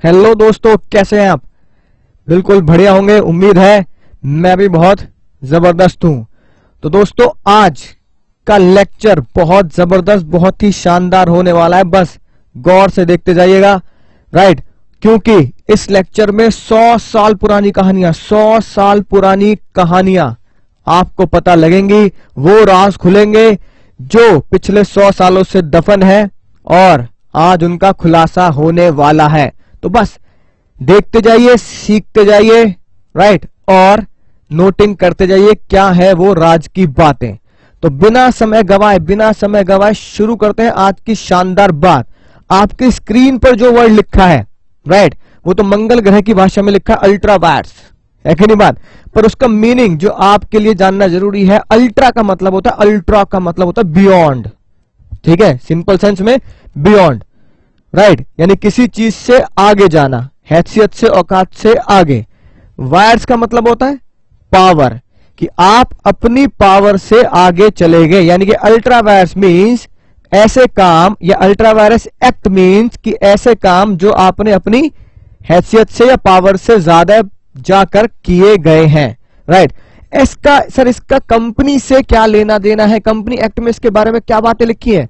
Hello दोस्तों, कैसे हैं आप? बिल्कुल बढ़िया होंगे, उम्मीद है। मैं भी बहुत जबरदस्त हूं। तो दोस्तों, आज का लेक्चर बहुत जबरदस्त, बहुत ही शानदार होने वाला है। बस गौर से देखते जाइएगा, राइट? क्योंकि इस लेक्चर में 100 साल पुरानी कहानियां, 100 साल पुरानी कहानियां आपको पता लगेंगी। वो राज खुलेंगे जो पिछले 100 सालों से दफन है और आज उनका खुलासा होने वाला है। तो बस देखते जाइए, सीखते जाइए, राइट? और नोटिंग करते जाइए क्या है वो राज की बातें। तो बिना समय गवाए शुरू करते हैं आज की शानदार बात। आपकी स्क्रीन पर जो वर्ड लिखा है, राइट, वो तो मंगल ग्रह की भाषा में लिखा है अल्ट्रा वायर्स, है कि नहीं बात? पर उसका मीनिंग जो आपके लिए जानना जरूरी है, अल्ट्रा का मतलब होता है, अल्ट्रा का मतलब होता है बियॉन्ड। ठीक है, सिंपल सेंस में बियॉन्ड, राइट? यानी किसी चीज से आगे जाना, हैसियत से, औकात से आगे। वायर्स का मतलब होता है पावर, कि आप अपनी पावर से आगे चले गए। यानी कि अल्ट्रा वायर्स मीन्स ऐसे काम, या अल्ट्रा वायरस एक्ट मीन्स कि ऐसे काम जो आपने अपनी हैसियत से या पावर से ज्यादा जाकर किए गए हैं, राइट? इसका कंपनी से क्या लेना देना है? कंपनी एक्ट में इसके बारे में क्या बातें लिखी है?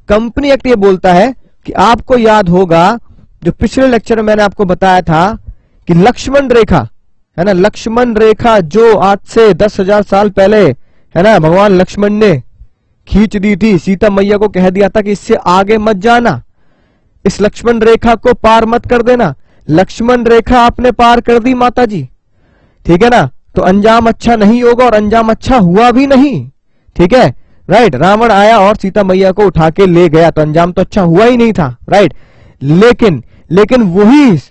कंपनी एक्ट ये बोलता है कि आपको याद होगा जो पिछले लेक्चर में मैंने आपको बताया था कि लक्ष्मण रेखा है ना, लक्ष्मण रेखा जो आज से 10,000 साल पहले, है ना, भगवान लक्ष्मण ने खींच दी थी। सीता मैया को कह दिया था कि इससे आगे मत जाना, इस लक्ष्मण रेखा को पार मत कर देना। लक्ष्मण रेखा आपने पार कर दी माता जी, ठीक है ना? तो अंजाम अच्छा नहीं होगा, और अंजाम अच्छा हुआ भी नहीं, ठीक है, राइट? रावण आया और सीता मैया को उठा के ले गया, तो अंजाम तो अच्छा हुआ ही नहीं था, राइट? लेकिन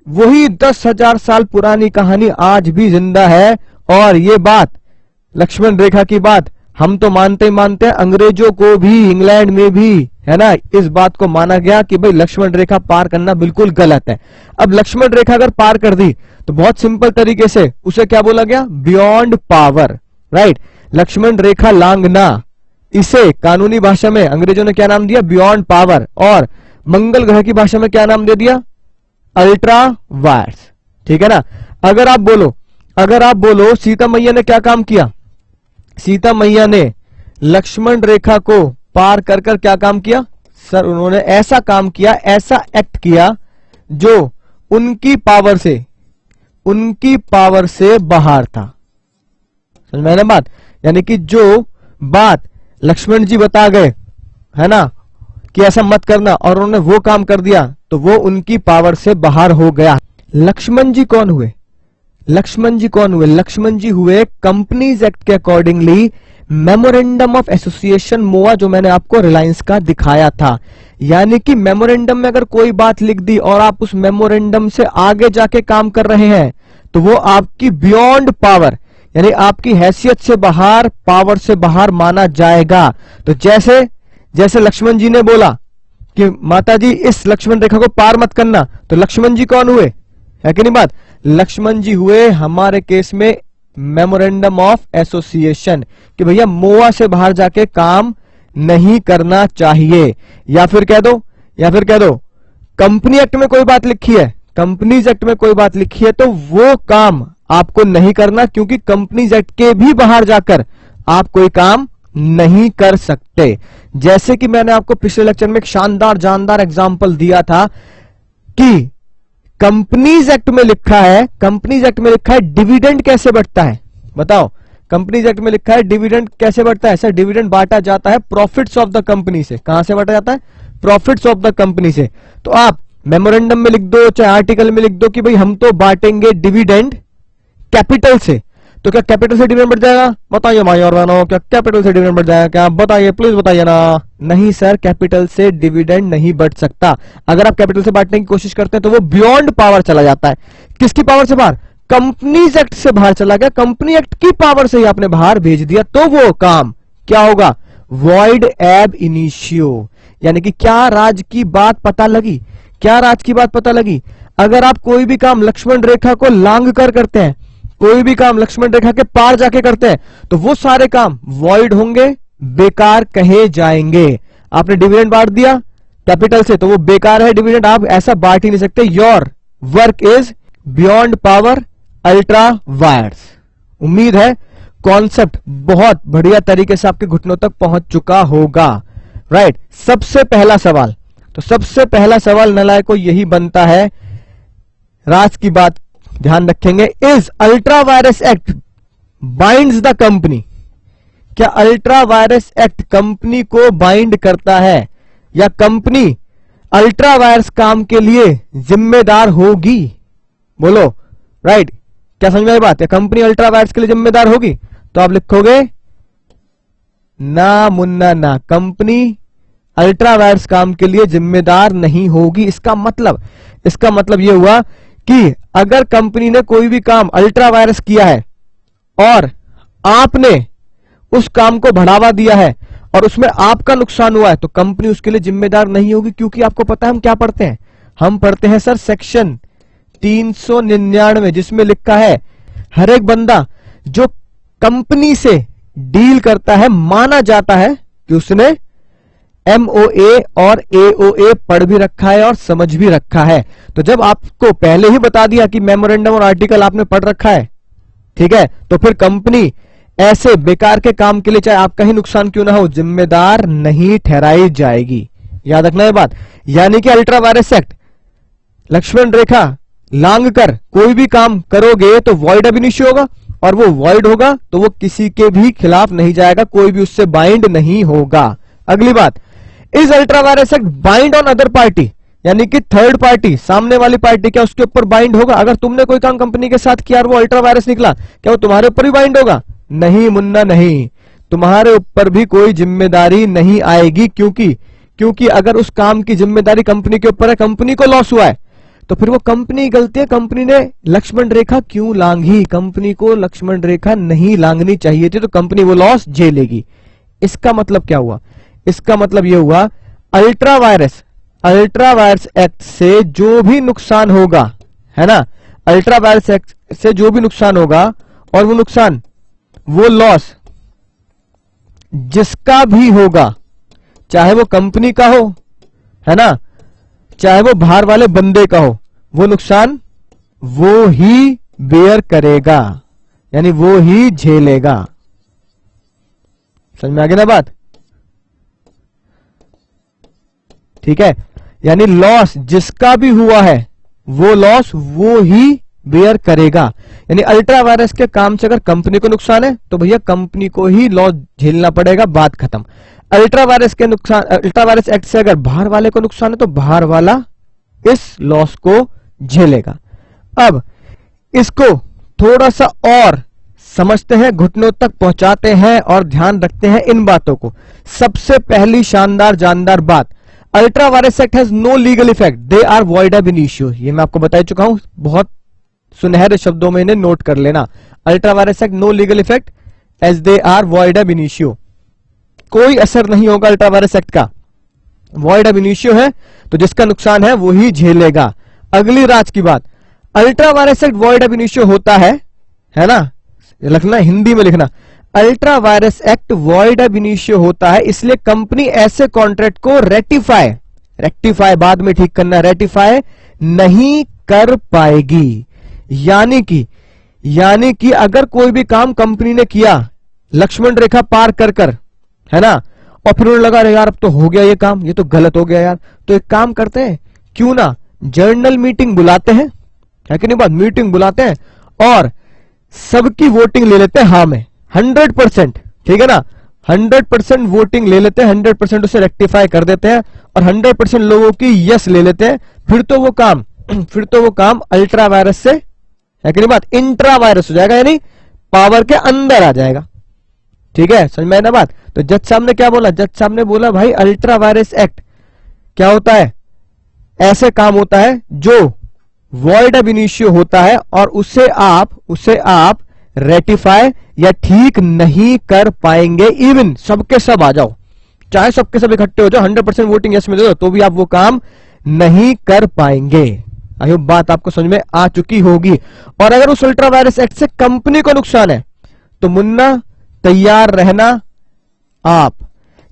वही 10,000 साल पुरानी कहानी आज भी जिंदा है। और ये बात, लक्ष्मण रेखा की बात, हम तो मानते ही मानते हैं, अंग्रेजों को भी, इंग्लैंड में भी, है ना, इस बात को माना गया कि भाई लक्ष्मण रेखा पार करना बिल्कुल गलत है। अब लक्ष्मण रेखा अगर पार कर दी तो बहुत सिंपल तरीके से उसे क्या बोला गया? Beyond power, right? Lakshman Rekha लांघना, इसे कानूनी भाषा में अंग्रेजों ने क्या नाम दिया? Beyond power. और मंगल ग्रह की भाषा में क्या नाम दे दिया? अल्ट्रा वायर्स, ठीक है ना? अगर आप बोलो सीता मैया ने क्या काम किया? सीता मैया ने लक्ष्मण रेखा को पार कर कर क्या काम किया? सर, उन्होंने ऐसा काम किया, ऐसा एक्ट किया जो उनकी पावर से बाहर था। समझ में आया ना बात? यानी कि जो बात लक्ष्मण जी बता गए, है ना, कि ऐसा मत करना, और उन्होंने वो काम कर दिया, तो वो उनकी पावर से बाहर हो गया। लक्ष्मण जी कौन हुए? लक्ष्मण जी हुए कंपनीज एक्ट के अकॉर्डिंगली मेमोरेंडम ऑफ एसोसिएशन, मोआ, जो मैंने आपको रिलायंस का दिखाया था। यानी कि मेमोरेंडम में अगर कोई बात लिख दी और आप उस मेमोरेंडम से आगे जाके काम कर रहे हैं, तो वो आपकी बियॉन्ड पावर, यानी आपकी हैसियत से बाहर, पावर से बाहर माना जाएगा। तो जैसे लक्ष्मण जी ने बोला कि माता जी इस लक्ष्मण रेखा को पार मत करना, तो लक्ष्मण जी कौन हुए? है कि नहीं बात? लक्ष्मण जी हुए हमारे केस में मेमोरेंडम ऑफ एसोसिएशन, कि भैया मोआ से बाहर जाके काम नहीं करना चाहिए। या फिर कह दो कंपनी एक्ट में कोई बात लिखी है, कंपनीज एक्ट में कोई बात लिखी है, तो वो काम आपको नहीं करना, क्योंकि कंपनीज एक्ट के भी बाहर जाकर आप कोई काम नहीं कर सकते। जैसे कि मैंने आपको पिछले लेक्चर में एक शानदार जानदार एग्जांपल दिया था कि कंपनीज एक्ट में लिखा है डिविडेंड कैसे बढ़ता है? बताओ, कंपनीज एक्ट में लिखा है डिविडेंड कैसे बढ़ता है? सर, डिविडेंड बांटा जाता है प्रॉफिट्स ऑफ द कंपनी से। कहां से बांटा जाता है? प्रॉफिट्स ऑफ द कंपनी से। तो आप मेमोरेंडम में लिख दो, चाहे आर्टिकल में लिख दो कि भाई हम तो बांटेंगे डिविडेंड कैपिटल से, तो क्या कैपिटल से डिविडेंड बढ़ जाएगा? बताइए भाई और बहनों, क्या कैपिटल से डिविडेंड बढ़ जाएगा? क्या बताइए, प्लीज बताइए ना। नहीं सर, कैपिटल से डिविडेंड नहीं बढ़ सकता। अगर आप कैपिटल से बांटने की कोशिश करते हैं तो वो बियॉन्ड पावर चला जाता है। किसकी पावर से बाहर? कंपनीज एक्ट से बाहर चला गया, कंपनी एक्ट की पावर से ही आपने बाहर भेज दिया, तो वो काम क्या होगा? वॉइड एब इनिशियो। यानी कि क्या राज की बात पता लगी? अगर आप कोई भी काम लक्ष्मण रेखा को लांघ कर करते हैं, कोई भी काम लक्ष्मण रेखा के पार जाके करते हैं, तो वो सारे काम वॉइड होंगे, बेकार कहे जाएंगे। आपने डिविडेंड बांट दिया कैपिटल से, तो वो बेकार है डिविडेंड, आप ऐसा बांट ही नहीं सकते। Your work is beyond power ultra vires. उम्मीद है कॉन्सेप्ट बहुत बढ़िया तरीके से आपके घुटनों तक पहुंच चुका होगा। राइट, सबसे पहला सवाल, तो सबसे पहला सवाल नलायक को यही बनता है, राज की बात ध्यान रखेंगे, is ultra vires act binds the company. क्या अल्ट्रा वायरस एक्ट कंपनी को बाइंड करता है, या कंपनी अल्ट्रा वायरस काम के लिए जिम्मेदार होगी? बोलो। राइट, क्या समझ में आई बात है? कंपनी अल्ट्रा वायरस के लिए जिम्मेदार होगी? तो आप लिखोगे ना मुन्ना ना, कंपनी अल्ट्रा वायरस काम के लिए जिम्मेदार नहीं होगी। इसका मतलब यह हुआ कि अगर कंपनी ने कोई भी काम अल्ट्रा वायरस किया है और आपने उस काम को बढ़ावा दिया है और उसमें आपका नुकसान हुआ है, तो कंपनी उसके लिए जिम्मेदार नहीं होगी। क्योंकि आपको पता है हम क्या पढ़ते हैं? हम पढ़ते हैं सर सेक्शन 399, जिसमें लिखा है हर एक बंदा जो कंपनी से डील करता है, माना जाता है कि उसने MOA और AOA पढ़ भी रखा है और समझ भी रखा है। तो जब आपको पहले ही बता दिया कि मेमोरेंडम और आर्टिकल आपने पढ़ रखा है, ठीक है, तो फिर कंपनी ऐसे बेकार के काम के लिए चाहे आपका ही नुकसान क्यों ना हो, जिम्मेदार नहीं ठहराई जाएगी। याद रखना ये बात। यानी कि अल्ट्रा वायरस एक्ट लक्ष्मण रेखा लांग कर कोई भी काम करोगे तो वॉइड अब इनिशियो होगा, और वो वॉइड होगा तो वो किसी के भी खिलाफ नहीं जाएगा, कोई भी उससे बाइंड नहीं होगा। अगली बात, is ultra vires act bind on other party, यानी कि थर्ड पार्टी, सामने वाली पार्टी, क्या उसके ऊपर बाइंड होगा? अगर तुमने कोई काम कंपनी के साथ किया और वो अल्ट्रा वायरस निकला, क्या वो तुम्हारे ऊपर भी बाइंड होगा? नहीं मुन्ना नहीं, तुम्हारे ऊपर भी कोई जिम्मेदारी नहीं आएगी। क्योंकि अगर उस काम की जिम्मेदारी कंपनी के ऊपर है, कंपनी को लॉस हुआ है, तो फिर वो कंपनी की गलती है। कंपनी ने लक्ष्मण रेखा क्यों लांघी? कंपनी को लक्ष्मण रेखा नहीं लांघनी चाहिए थी, तो कंपनी वो लॉस झेलेगी। इसका मतलब क्या हुआ? इसका मतलब यह हुआ अल्ट्रा वायरस एक्ट से जो भी नुकसान होगा, है ना, अल्ट्रा वायरस एक्ट से जो भी नुकसान होगा, और वो नुकसान, वो लॉस जिसका भी होगा, चाहे वो कंपनी का हो, है ना, चाहे वो बाहर वाले बंदे का हो, वो नुकसान वो ही बेयर करेगा, यानी वो ही झेलेगा। समझ में आ गई ना बात? ठीक है, यानी लॉस जिसका भी हुआ है वो लॉस वो ही बेयर करेगा। यानी अल्ट्रा वायरस के काम से अगर कंपनी को नुकसान है तो भैया कंपनी को ही लॉस झेलना पड़ेगा, बात खत्म। अल्ट्रा वायरस एक्ट से अगर बाहर वाले को नुकसान है तो बाहर वाला इस लॉस को झेलेगा। अब इसको थोड़ा सा और समझते हैं, घुटनों तक पहुंचाते हैं और ध्यान रखते हैं इन बातों को। सबसे पहली शानदार जानदार बात, ultra vires act has no legal effect, they are void ab initio. ये मैं आपको बता चुका हूं, बहुत सुनहरे शब्दों में इन्हें नोट कर लेना। Ultra vires act no legal effect as they are void ab initio. कोई असर नहीं होगा अल्ट्रा वायरस एक्ट का, वॉइड अब इनिशियो है तो जिसका नुकसान है वो ही झेलेगा। अगली राज की बात, ultra vires act void ab initio होता है ना, लिखना हिंदी में लिखना, ultra vires act void ab initio होता है, इसलिए कंपनी ऐसे कॉन्ट्रैक्ट को रेक्टिफाई बाद में ठीक करना, रेक्टिफाई नहीं कर पाएगी। यानी कि अगर कोई भी काम कंपनी ने किया लक्ष्मण रेखा पार कर, है ना, और फिर उन्हें लगा यार अब तो हो गया ये काम, ये तो गलत हो गया यार, तो एक काम करते हैं, क्यों ना जर्नल मीटिंग बुलाते हैं, है कि नहीं बात, मीटिंग बुलाते हैं और सबकी वोटिंग ले लेते हैं हाँ में 100%, ठीक है ना, 100% वोटिंग ले लेते हैं, 100% उसे रेक्टिफाई कर देते हैं और 100% लोगों की यस ले लेते हैं, फिर तो वो काम अल्ट्रा वायरस से, है कि नहीं बात, इंट्रा वायरस हो जाएगा, यानी पावर के अंदर आ जाएगा। ठीक है, समझ में आई ना बात? तो जज साहब ने क्या बोला? जज साहब ने बोला भाई अल्ट्रा वायरस एक्ट क्या होता है? ऐसे काम होता है जो वॉइड अब इनिशियो होता है और उसे आप रेटिफाई या ठीक नहीं कर पाएंगे। इवन सबके सब आ जाओ, चाहे सबके सब इकट्ठे हो जाओ, 100% वोटिंग यस में दे दो, तो भी आप वो काम नहीं कर पाएंगे। आई होप बात आपको समझ में आ चुकी होगी। और अगर उस अल्ट्रा वायरस एक्ट से कंपनी को नुकसान है तो मुन्ना तैयार रहना आप,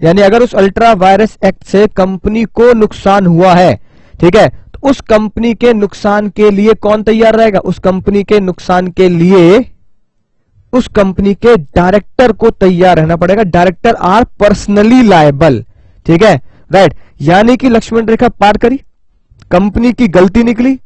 यानी अगर उस अल्ट्रा वायरस एक्ट से कंपनी को नुकसान हुआ है, ठीक है, तो उस कंपनी के नुकसान के लिए कौन तैयार रहेगा? उस कंपनी के नुकसान के लिए उस कंपनी के डायरेक्टर को तैयार रहना पड़ेगा। Director are personally liable. ठीक है, राइट। यानी कि लक्ष्मण रेखा पार करी, कंपनी की गलती निकली,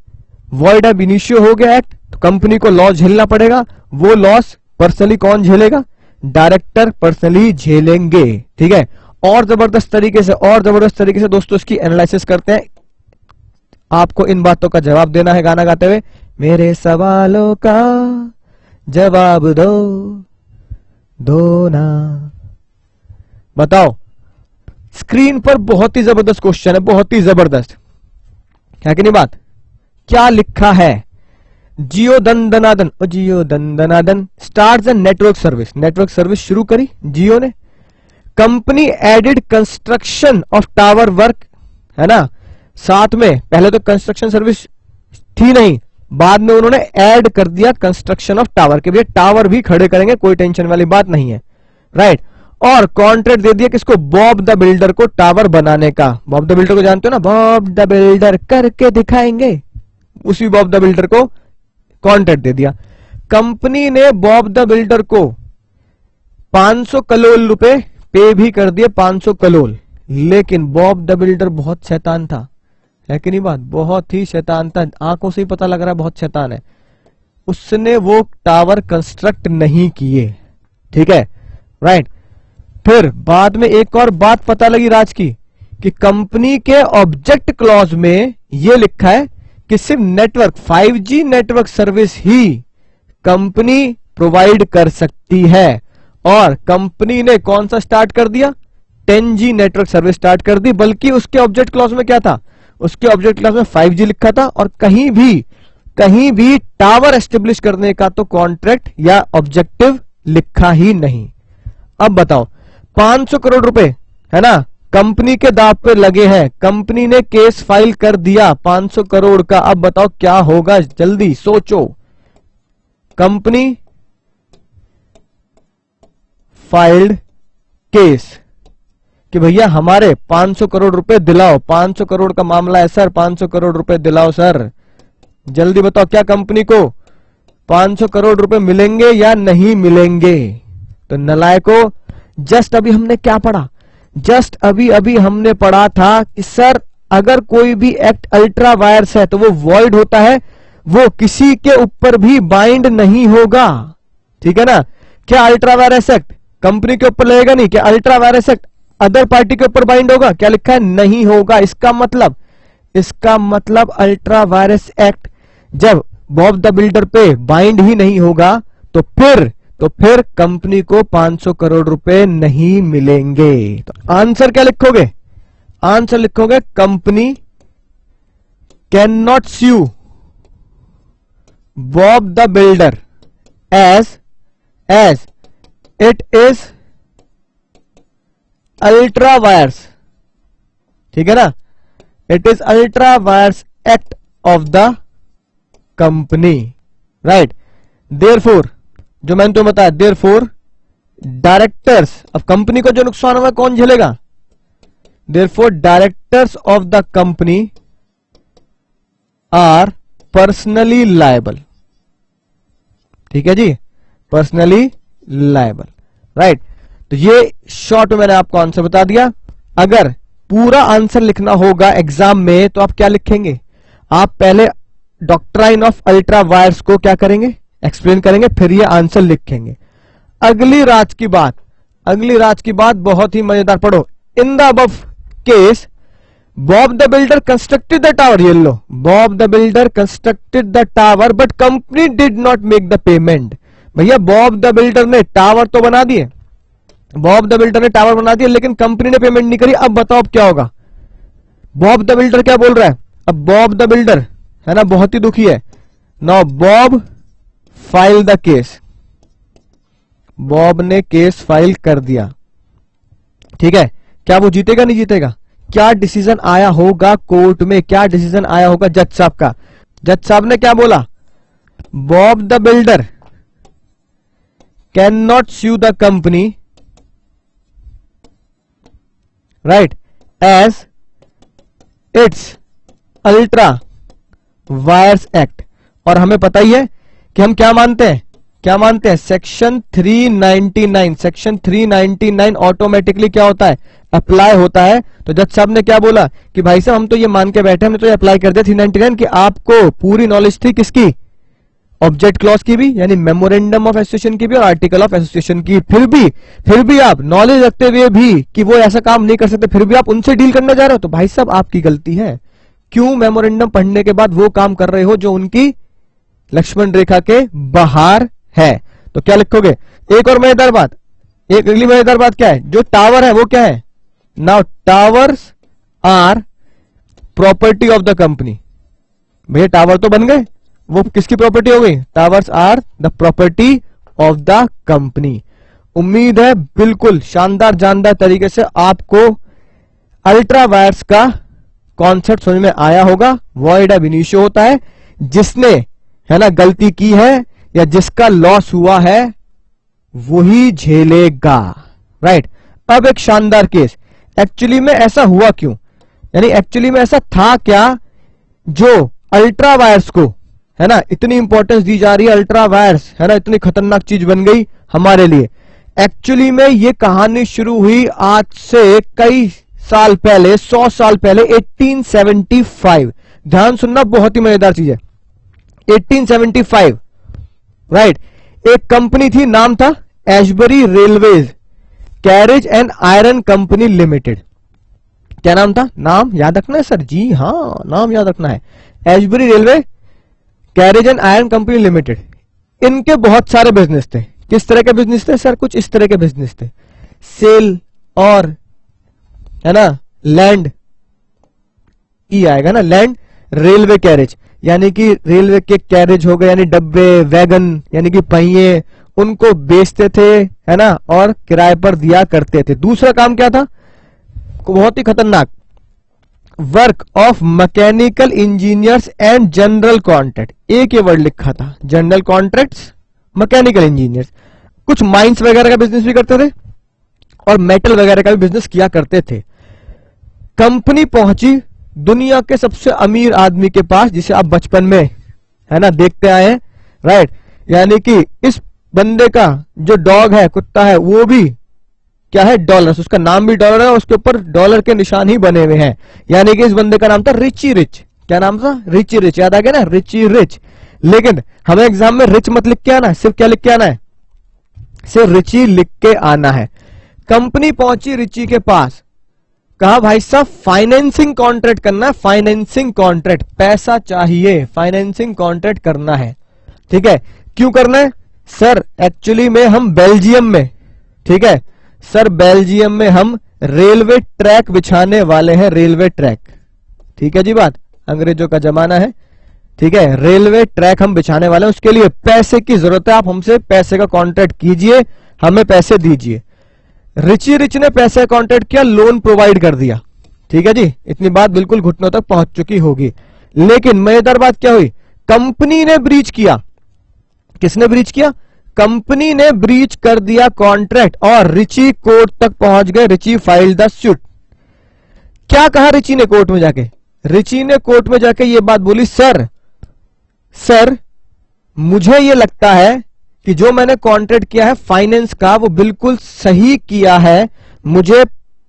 वॉइड अब इनिशियो हो गया एक्ट, तो कंपनी को लॉस झेलना पड़ेगा। वो लॉस पर्सनली कौन झेलेगा? Director personally झेलेंगे। ठीक है, और जबरदस्त तरीके से दोस्तों इसकी एनालिसिस करते हैं। आपको इन बातों का जवाब देना है गाना गाते हुए, मेरे सवालों का जवाब दो ना। बताओ, स्क्रीन पर बहुत ही जबरदस्त क्वेश्चन है, बहुत ही जबरदस्त है कि नहीं बात? क्या लिखा है? जियो दंदनादन, जियो दंदनादन स्टार्ट्स एंड नेटवर्क सर्विस शुरू करी जियो ने। Company added construction of tower work, है ना, साथ में पहले तो कंस्ट्रक्शन सर्विस थी नहीं, बाद में उन्होंने ऐड कर दिया कंस्ट्रक्शन ऑफ टावर के, भैया टावर भी खड़े करेंगे, कोई टेंशन वाली बात नहीं है, राइट। और कॉन्ट्रैक्ट दे दिया किसको? बॉब द बिल्डर को टावर बनाने का। बॉब द बिल्डर को जानते हो ना, बॉब द बिल्डर करके दिखाएंगे, उसी बॉब द बिल्डर को कॉन्ट्रैक्ट दे दिया। कंपनी ने बॉब द बिल्डर को 500 करोड़ रुपए पे भी कर दिए, 500 करोड़। लेकिन बॉब द बिल्डर बहुत शैतान था, है कि नहीं बात? बहुत ही शैतान था, आंखों से ही पता लग रहा है बहुत शैतान है। उसने वो टावर कंस्ट्रक्ट नहीं किए। ठीक है, राइट। फिर बाद में एक और बात पता लगी राज की, कि कंपनी के ऑब्जेक्ट क्लॉज में ये लिखा है कि सिर्फ नेटवर्क 5G नेटवर्क सर्विस ही कंपनी प्रोवाइड कर सकती है। और कंपनी ने कौन सा स्टार्ट कर दिया? 10G नेटवर्क सर्विस स्टार्ट कर दी। बल्कि उसके ऑब्जेक्ट क्लॉज में क्या था? उसके ऑब्जेक्ट क्लॉज में 5G लिखा था, और कहीं भी टावर एस्टेब्लिश करने का तो कॉन्ट्रैक्ट या ऑब्जेक्टिव लिखा ही नहीं। अब बताओ, 500 करोड़ रुपए, है ना, कंपनी के दाव पे लगे हैं, कंपनी ने केस फाइल कर दिया 500 करोड़ का। अब बताओ क्या होगा? जल्दी सोचो। कंपनी फाइल्ड केस कि भैया हमारे 500 करोड़ रुपए दिलाओ, 500 करोड़ का मामला है सर, 500 करोड़ रुपए दिलाओ सर। जल्दी बताओ, क्या कंपनी को 500 करोड़ रुपए मिलेंगे या नहीं मिलेंगे? तो नलायको, जस्ट अभी हमने क्या पढ़ा? जस्ट अभी हमने पढ़ा था कि सर अगर कोई भी एक्ट अल्ट्रा वायर्स है तो वो वॉइड होता है, वो किसी के ऊपर भी बाइंड नहीं होगा। ठीक है ना? क्या अल्ट्रा वायरस एक्ट कंपनी के ऊपर लगेगा? नहीं। क्या ultra vires act other party के ऊपर बाइंड होगा? क्या लिखा है? नहीं होगा। इसका मतलब अल्ट्रा वायरस एक्ट जब बॉब द बिल्डर पे बाइंड ही नहीं होगा तो फिर कंपनी को 500 करोड़ रुपए नहीं मिलेंगे। तो आंसर क्या लिखोगे? आंसर लिखोगे company can not sue Bob the builder as it is ultra vires. ठीक है ना? It is ultra vires act of the company, right. Therefore, जो मैंने तुम्हें बताया, देयरफॉर डायरेक्टर्स, अब कंपनी को जो नुकसान हुआ कौन झेलेगा? Therefore directors of the company are personally liable. ठीक है जी, पर्सनली लायबल, राइट। तो ये शॉर्ट में मैंने आपको आंसर बता दिया। अगर पूरा आंसर लिखना होगा एग्जाम में तो आप क्या लिखेंगे? आप पहले डॉक्ट्राइन ऑफ अल्ट्रा वायर्स को क्या करेंगे? एक्सप्लेन करेंगे, फिर ये आंसर लिखेंगे। अगली राज की बात बहुत ही मजेदार। पढ़ो, in the above case Bob the builder constructed the tower. ये लो, Bob the builder constructed the tower but company did not make the payment. भैया बॉब द बिल्डर ने टावर तो बना दिए, लेकिन कंपनी ने पेमेंट नहीं करी। अब बताओ अब क्या होगा? बॉब द बिल्डर क्या बोल रहा है? अब बॉब द बिल्डर है ना, बहुत ही दुखी है। Now Bob file the case, Bob ने केस फाइल कर दिया। ठीक है, क्या वो जीतेगा नहीं जीतेगा? क्या डिसीजन आया होगा कोर्ट में? क्या डिसीजन आया होगा जज साहब का? जज साहब ने क्या बोला? Bob the builder can not sue the company, right, as its ultra wires act. और हमें पता ही है कि हम क्या मानते हैं सेक्शन 399 ऑटोमेटिकली क्या होता है, अप्लाई होता है। तो जज साहब ने क्या बोला कि भाई साहब हम तो ये मान के बैठे, हमने तो ये अप्लाई कर दिया 399 कि आपको पूरी नॉलेज थी किसकी, ऑब्जेक्ट क्लॉज की भी, यानी मेमोरेंडम ऑफ एसोसिएशन की भी और आर्टिकल ऑफ एसोसिएशन की। फिर भी आप नॉलेज रखते हुए भी कि वो ऐसा काम नहीं कर सकते, फिर भी आप उनसे डील करने जा रहे हो, तो भाई साहब आपकी गलती है। क्यों मेमोरेंडम पढ़ने के बाद वो काम कर रहे हो जो उनकी लक्ष्मण रेखा के बाहर है। तो क्या लिखोगे, एक और मजेदार बात, एक अगली मजेदार बात क्या है, जो टावर है वो क्या है, now towers are property of the company. भैया टावर तो बन गए, वो किसकी प्रॉपर्टी हो गई, towers are the property of the company. उम्मीद है बिल्कुल शानदार जानदार तरीके से आपको अल्ट्रा वायर्स का कॉन्सेप्ट समझ में आया होगा। वॉइड अब इनिशियो होता है, जिसने है ना गलती की है या जिसका लॉस हुआ है वही झेलेगा, राइट। अब एक शानदार केस, एक्चुअली में ऐसा हुआ क्यों, यानी एक्चुअली में ऐसा था क्या जो अल्ट्रा वायर्स को है ना इतनी इंपॉर्टेंस दी जा रही है, अल्ट्रा वायर्स है ना इतनी खतरनाक चीज बन गई हमारे लिए। एक्चुअली में ये कहानी शुरू हुई आज से कई साल पहले, 100 साल पहले, 1875। ध्यान सुनना, बहुत ही मजेदार चीज है। 1875, राइट। एक कंपनी थी, नाम था Ashbery railways carriage and iron company limited. क्या नाम था, नाम याद रखना है सर, जी हाँ नाम याद रखना है, Ashbery railway carriage and iron company limited. इनके बहुत सारे बिजनेस थे। किस तरह के बिजनेस थे सर, कुछ इस तरह के बिजनेस थे, सेल और है ना लैंड, ई आएगा ना, लैंड, रेलवे कैरेज यानी कि रेलवे के कैरेज हो गए, यानी डब्बे, वैगन यानी कि पहिए, उनको बेचते थे है ना और किराए पर दिया करते थे। दूसरा काम क्या था, बहुत ही खतरनाक, work of mechanical engineers and general contract. एक ये वर्ड लिखा था, जनरल कॉन्ट्रैक्ट्स, मैकेनिकल इंजीनियर्स। कुछ माइंस वगैरह का बिजनेस भी करते थे और मेटल वगैरह का भी बिजनेस किया करते थे। कंपनी पहुंची दुनिया के सबसे अमीर आदमी के पास, जिसे आप बचपन में है ना देखते आए हैं, राइट। यानी कि इस बंदे का जो डॉग है, कुत्ता है, वो भी क्या है, डॉलर्स, उसका नाम भी डॉलर है, उसके ऊपर डॉलर के निशान ही बने हुए हैं। यानी कि इस बंदे का नाम था रिची रिच। क्या नाम था, रिची रिच, याद आ गया ना, रिची रिच। लेकिन हमें एग्जाम में रिच मत लिख के आना है, सिर्फ क्या लिख के आना है, सिर्फ रिची लिख के आना है। कंपनी पहुंची रिची के पास, कहा भाई साहब फाइनेंसिंग कॉन्ट्रैक्ट करना है, फाइनेंसिंग कॉन्ट्रैक्ट, पैसा चाहिए, फाइनेंसिंग कॉन्ट्रैक्ट करना है। ठीक है, क्यों करना है सर, एक्चुअली में हम बेल्जियम में, ठीक है सर, बेल्जियम में हम रेलवे ट्रैक बिछाने वाले हैं, रेलवे ट्रैक। ठीक है जी बात, अंग्रेजों का जमाना है, ठीक है, रेलवे ट्रैक हम बिछाने वाले हैं, उसके लिए पैसे की जरूरत है, आप हमसे पैसे का कॉन्ट्रैक्ट कीजिए, हमें पैसे दीजिए। रिची रिच ने पैसे का कॉन्ट्रैक्ट किया, लोन प्रोवाइड कर दिया। ठीक है जी, इतनी बात बिल्कुल घुटनों तक पहुंच चुकी होगी। लेकिन मजेदार बात क्या हुई, कंपनी ने ब्रीच किया। किसने ब्रीच किया, कंपनी ने ब्रीच कर दिया कॉन्ट्रैक्ट और रिची कोर्ट तक पहुंच गए। Riche filed the suit. क्या कहा रिची ने कोर्ट में जाके, रिची ने कोर्ट में जाके ये बात बोली, सर मुझे ये लगता है कि जो मैंने कॉन्ट्रैक्ट किया है फाइनेंस का वो बिल्कुल सही किया है, मुझे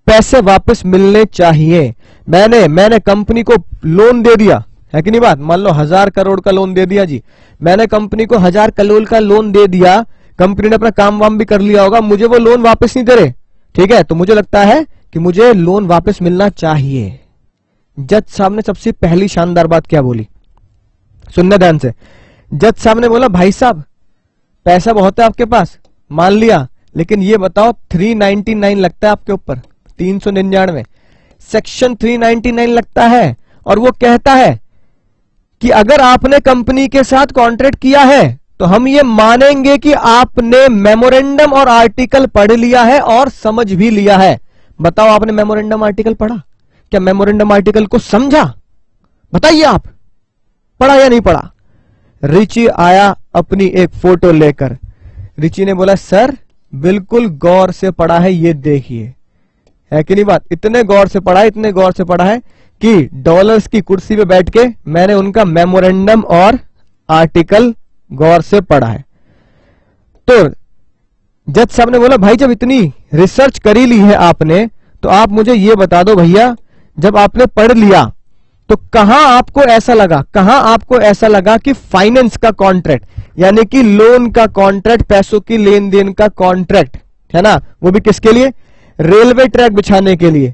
पैसे वापस मिलने चाहिए। मैंने कंपनी को लोन दे दिया है कि नहीं बात, मान लो 1000 करोड़ का लोन दे दिया जी, मैंने कंपनी को 1000 करोड़ का लोन दे दिया, कंपनी ने अपना काम वाम भी कर लिया होगा, मुझे वो लोन वापस नहीं दे रहे। ठीक है, तो मुझे लगता है कि मुझे लोन वापस मिलना चाहिए। जज साहब ने सबसे पहली शानदार बात क्या बोली, सुनना ध्यान से। जज साहब ने बोला भाई साहब पैसा बहुत है आपके पास, मान लिया, लेकिन ये बताओ 399 लगता है आपके ऊपर, 399 सेक्शन 399 लगता है, और वो कहता है कि अगर आपने कंपनी के साथ कॉन्ट्रैक्ट किया है तो हम ये मानेंगे कि आपने मेमोरेंडम और आर्टिकल पढ़ लिया है और समझ भी लिया है। बताओ आपने मेमोरेंडम आर्टिकल पढ़ा, क्या मेमोरेंडम आर्टिकल को समझा, बताइए आप पढ़ा या नहीं पढ़ा। रिची आया अपनी एक फोटो लेकर, रिची ने बोला सर बिल्कुल गौर से पढ़ा है, ये देखिए, है कि नहीं बात, इतने गौर से पढ़ा है, इतने गौर से पढ़ा है कि डॉलर्स की कुर्सी पे बैठ के मैंने उनका मेमोरेंडम और आर्टिकल गौर से पढ़ा है। तो जज साहब ने बोला भाई जब इतनी रिसर्च करी ली है आपने तो आप मुझे ये बता दो भैया, जब आपने पढ़ लिया तो कहां आपको ऐसा लगा कि फाइनेंस का कॉन्ट्रैक्ट यानी कि लोन का कॉन्ट्रैक्ट, पैसों की लेन देन का कॉन्ट्रैक्ट है ना, वो भी किसके लिए, रेलवे ट्रैक बिछाने के लिए,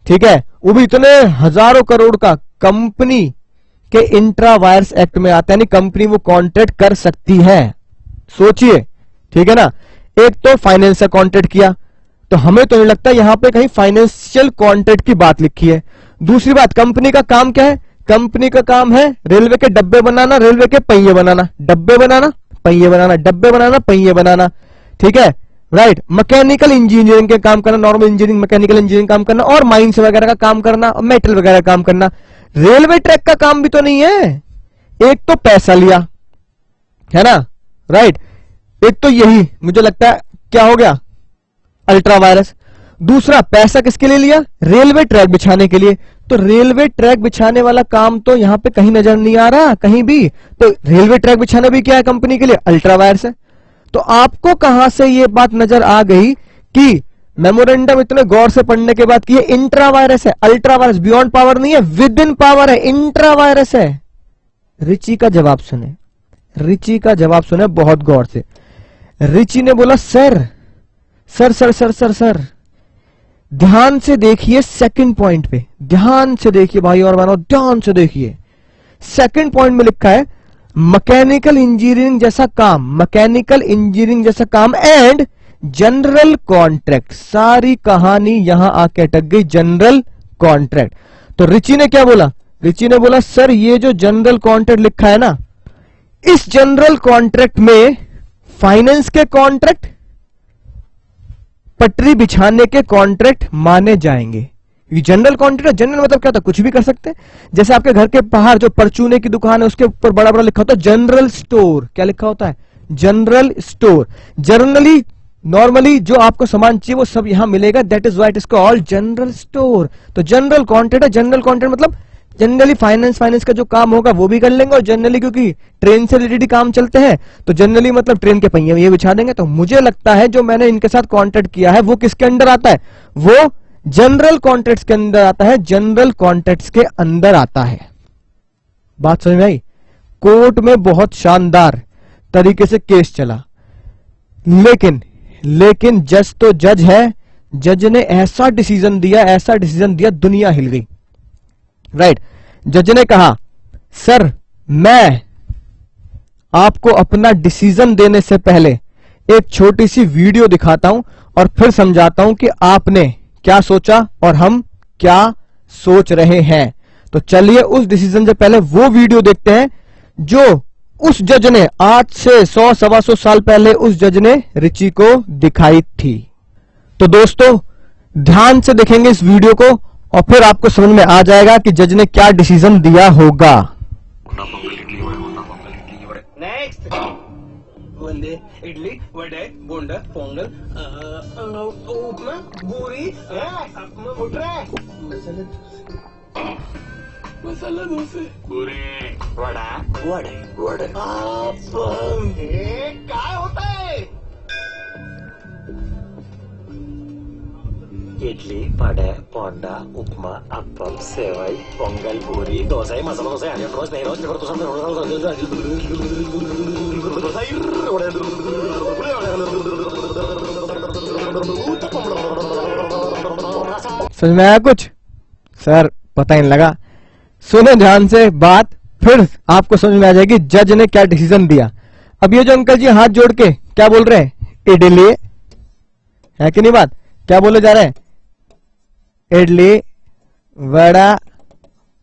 ठीक है, वो भी इतने हजारों करोड़ का, कंपनी के इंट्रा वायर्स एक्ट में आता है, यानी कंपनी वो कॉन्ट्रैक्ट कर सकती है। सोचिए, ठीक है ना। एक तो फाइनेंस का कॉन्ट्रैक्ट किया, तो हमें तो नहीं लगता यहां पे कहीं फाइनेंशियल कॉन्ट्रैक्ट की बात लिखी है। दूसरी बात, कंपनी का काम क्या है, कंपनी का काम है रेलवे के डब्बे बनाना, रेलवे के पहिए बनाना, डब्बे बनाना, पहिए बनाना, डब्बे बनाना, पहिए बनाना, ठीक है, राइट। मैकेनिकल इंजीनियरिंग के काम करना, नॉर्मल इंजीनियरिंग, मैकेनिकल इंजीनियरिंग काम करना, और माइंस वगैरह का काम करना, और मेटल वगैरह काम करना। रेलवे ट्रैक का काम भी तो नहीं है। एक तो पैसा लिया है ना, राइट, एक तो यही मुझे लगता है क्या हो गया, अल्ट्रा वायरस। दूसरा, पैसा किसके लिए लिया, रेलवे ट्रैक बिछाने के लिए। तो रेलवे ट्रैक बिछाने वाला काम तो यहां पे कहीं नजर नहीं आ रहा कहीं भी। तो रेलवे ट्रैक बिछाना भी क्या है कंपनी के लिए, अल्ट्रा वायरस है। तो आपको कहां से ये बात नजर आ गई कि मेमोरेंडम इतने गौर से पढ़ने के बाद कि ये इंट्रा वायरस है, अल्ट्रा वायरस बियॉन्ड पावर नहीं है, विद इन पावर है, इंट्रा वायरस है। रिची का जवाब सुने, रिची का जवाब सुने बहुत गौर से। रिची ने बोला sir sir sir sir sir sir ध्यान से देखिए सेकंड पॉइंट पे, ध्यान से देखिए भाई और बहनों, ध्यान से देखिए। सेकंड पॉइंट में लिखा है मैकेनिकल इंजीनियरिंग जैसा काम, मैकेनिकल इंजीनियरिंग जैसा काम एंड जनरल कॉन्ट्रैक्ट। सारी कहानी यहां आके अटक गई, जनरल कॉन्ट्रैक्ट। तो रिची ने क्या बोला, रिची ने बोला सर ये जो जनरल कॉन्ट्रैक्ट लिखा है ना, इस जनरल कॉन्ट्रैक्ट में फाइनेंस के कॉन्ट्रैक्ट, पटरी बिछाने के कॉन्ट्रैक्ट माने जाएंगे। जनरल कॉन्ट्रैक्ट, जनरल मतलब क्या होता है, कुछ भी कर सकते हैं। जैसे आपके घर के बाहर जो परचूने की दुकान है उसके ऊपर बड़ा बड़ा लिखा होता है जनरल स्टोर, क्या लिखा होता है, जनरल स्टोर। जनरली नॉर्मली जो आपको सामान चाहिए वो सब यहां मिलेगा, that is why it is called general store. तो जनरल कॉन्ट्रैक्ट है, जनरल कॉन्ट्रैक्ट मतलब जनरली फाइनेंस का जो काम होगा वो भी कर लेंगे, और जनरली क्योंकि ट्रेन से रिलेटेड काम चलते हैं तो जनरली मतलब ट्रेन के पहिए ये बिछा देंगे। तो मुझे लगता है जो मैंने इनके साथ कॉन्ट्रैक्ट किया है वो किसके अंडर आता है, वो जनरल कॉन्ट्रैक्ट्स के अंदर आता है, जनरल कॉन्ट्रैक्ट्स के अंदर आता है। बात समझ में आई। कोर्ट में बहुत शानदार तरीके से केस चला, लेकिन जज तो जज है, जज ने ऐसा डिसीजन दिया दुनिया हिल गई, राइट। जज ने कहा सर मैं आपको अपना डिसीजन देने से पहले एक छोटी सी वीडियो दिखाता हूं और फिर समझाता हूं कि आपने क्या सोचा और हम क्या सोच रहे हैं। तो चलिए उस डिसीजन से पहले वो वीडियो देखते हैं जो उस जज ने आज से 100-125 साल पहले उस जज ने रिची को दिखाई थी। तो दोस्तों ध्यान से देखेंगे इस वीडियो को और फिर आपको समझ में आ जाएगा कि जज ने क्या डिसीजन दिया होगा। नेक्स्ट वंदे इडली वडे बोंडा पोंगल उपमा पूरी मसाला डोसे पूरी वडा वडे वडे काय होता है, इडली वडे पोंडा उपमा अप्पम सेवई पोंगल पूरी डोसा मसाला डोसा ऑनियन रोस्ट नहीं रोस्ट तो समझ में आया कुछ, सर पता ही नहीं लगा। सुने ध्यान से बात, फिर आपको समझ में आ जाएगी जज ने क्या डिसीजन दिया। अब ये जो अंकल जी हाथ जोड़ के क्या बोल रहे हैं, इडली है कि नहीं, बात क्या बोले जा रहे हैं, इडली वड़ा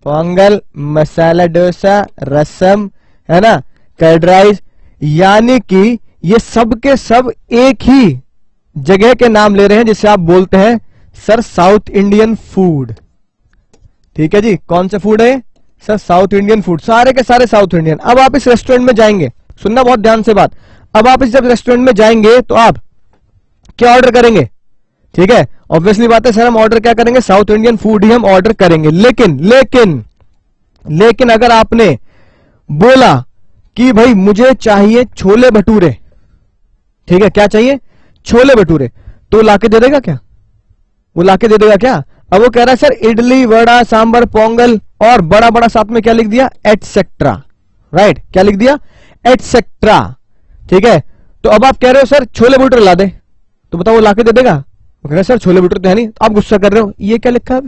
पोंगल मसाला डोसा रसम है ना, कर्ड राइस, यानी कि ये सब के सब एक ही जगह के नाम ले रहे हैं जिसे आप बोलते हैं सर साउथ इंडियन फूड। ठीक है जी, कौन सा फूड है सर, साउथ इंडियन फूड, सारे के सारे साउथ इंडियन। अब आप इस रेस्टोरेंट में जाएंगे, सुनना बहुत ध्यान से बात, अब आप इस जब रेस्टोरेंट में जाएंगे तो आप क्या ऑर्डर करेंगे, ठीक है, ऑब्वियसली बात है सर, हम ऑर्डर क्या करेंगे, साउथ इंडियन फूड ही हम ऑर्डर करेंगे। लेकिन लेकिन लेकिन अगर आपने बोला कि भाई मुझे चाहिए छोले भटूरे, ठीक है, क्या चाहिए, छोले भटूरे, तो लाके दे देगा क्या, वो लाके दे देगा क्या? अब वो कह रहा है सर इडली वड़ा सांबर पोंगल, और बड़ा बड़ा साथ में क्या लिख दिया, एटसेट्रा, राइट, क्या लिख दिया, एटसेट्रा, ठीक है। तो अब आप कह रहे हो सर छोले भटूरे ला दे, तो बताओ वो लाके दे देगा? वो कह रहा है सर छोले भटूरे तो है नहीं, तो आप गुस्सा कर रहे हो, ये क्या लिखा है,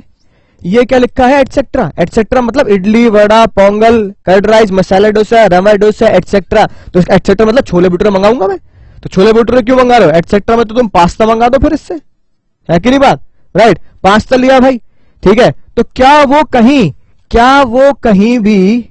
ये क्या लिखा है, एटसेट्रा। एटसेट्रा मतलब इडली वड़ा पोंगल कर्ड राइस मसाला डोसा रवा डोसा एटसेट्रा, तो एटसेट्रा मतलब छोले भटूरे मंगाऊंगा मैं, तो छोले भटूरे क्यों मंगा रहे हो, एटसेट्रा में तो तुम पास्ता मंगा दो फिर इससे, है कि नहीं बात, राइट, पास्ता लिया भाई, ठीक है। तो क्या वो कहीं भी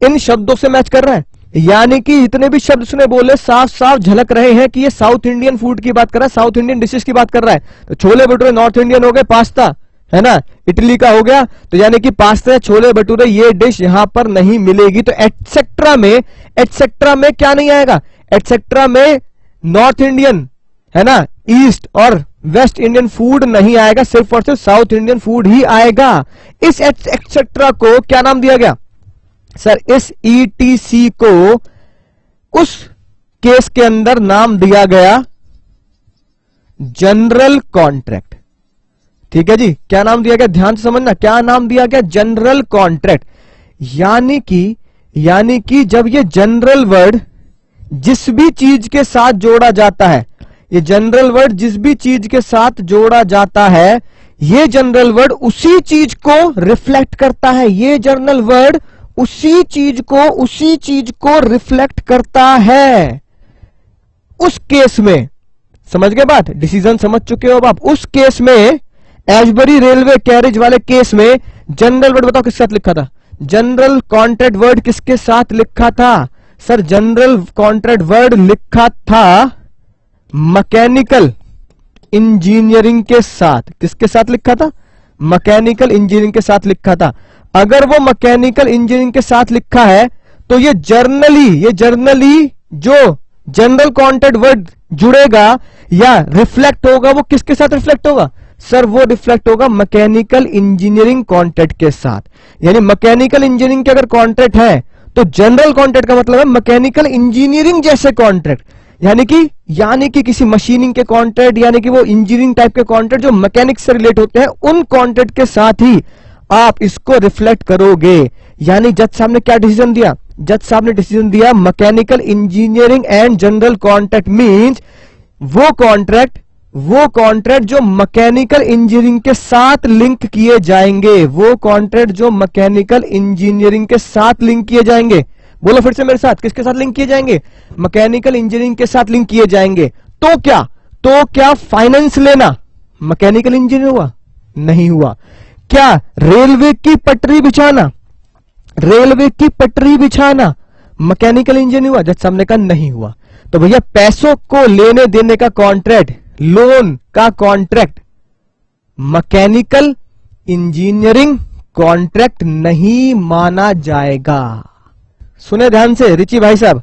इन शब्दों से मैच कर रहा है? यानी कि जितने भी शब्द उसने बोले साफ साफ झलक रहे हैं कि ये साउथ इंडियन फूड की बात कर रहा है, साउथ इंडियन डिशेस की बात कर रहा है। तो छोले भटूरे नॉर्थ इंडियन हो गए, पास्ता है ना इटली का हो गया, तो यानी कि पास्ता या छोले भटूरे ये डिश यहां पर नहीं मिलेगी। तो एटसेट्रा में क्या नहीं आएगा, एटसेट्रा में नॉर्थ इंडियन है ना, ईस्ट और वेस्ट इंडियन फूड नहीं आएगा, सिर्फ और सिर्फ साउथ इंडियन फूड ही आएगा। इस एटसेट्रा को क्या नाम दिया गया सर, इस ETC को उस केस के अंदर नाम दिया गया जनरल कॉन्ट्रैक्ट, ठीक है जी, क्या नाम दिया गया, ध्यान से समझना, क्या नाम दिया गया, जनरल कॉन्ट्रैक्ट। यानी कि जब ये जनरल वर्ड जिस भी चीज के साथ जोड़ा जाता है, ये जनरल वर्ड जिस भी चीज के साथ जोड़ा जाता है, ये जनरल वर्ड उसी चीज को रिफ्लेक्ट करता है, ये जनरल वर्ड उसी चीज को रिफ्लेक्ट करता है। उस केस में समझ गए बात, डिसीजन समझ चुके हो आप। उस केस में एशबरी रेलवे कैरेज वाले केस में जनरल वर्ड बताओ किसके साथ लिखा था, जनरल कॉन्ट्रैक्ट वर्ड किसके साथ लिखा था सर, जनरल कॉन्ट्रैक्ट वर्ड लिखा था मैकेनिकल इंजीनियरिंग के साथ। किसके साथ लिखा था, मैकेनिकल इंजीनियरिंग के साथ लिखा था। अगर वो मैकेनिकल इंजीनियरिंग के साथ लिखा है तो ये जर्नली जो जनरल कॉन्ट्रैक्ट वर्ड जुड़ेगा या रिफ्लेक्ट होगा, वो किसके साथ रिफ्लेक्ट होगा सर, वो रिफ्लेक्ट होगा मैकेनिकल इंजीनियरिंग कॉन्ट्रैक्ट के साथ। यानी मैकेनिकल इंजीनियरिंग के अगर कॉन्ट्रैक्ट है तो जनरल कॉन्ट्रैक्ट का मतलब है मैकेनिकल इंजीनियरिंग जैसे कॉन्ट्रैक्ट, यानी कि किसी मशीनिंग के कॉन्ट्रैक्ट, यानी कि वो इंजीनियरिंग टाइप के कॉन्ट्रैक्ट जो मैकेनिक्स से रिलेट होते हैं, उन कॉन्ट्रैक्ट के साथ ही आप इसको रिफ्लेक्ट करोगे। यानी जज साहब ने क्या डिसीजन दिया, जज साहब ने डिसीजन दिया mechanical engineering and general contract means वो कॉन्ट्रैक्ट जो मैकेनिकल इंजीनियरिंग के साथ लिंक किए जाएंगे, वो कॉन्ट्रैक्ट जो मैकेनिकल इंजीनियरिंग के साथ लिंक किए जाएंगे। बोलो फिर से मेरे साथ, किसके साथ लिंक किए जाएंगे, मैकेनिकल इंजीनियरिंग के साथ लिंक किए जाएंगे। तो क्या फाइनेंस लेना मैकेनिकल इंजीनियर हुआ, नहीं हुआ। क्या रेलवे की पटरी बिछाना मैकेनिकल इंजीनियर हुआ, जज साहब ने कहा नहीं हुआ। तो भैया पैसों को लेने देने का कॉन्ट्रैक्ट, लोन का कॉन्ट्रैक्ट मैकेनिकल इंजीनियरिंग कॉन्ट्रैक्ट नहीं माना जाएगा। सुने ध्यान से रिची भाई साहब,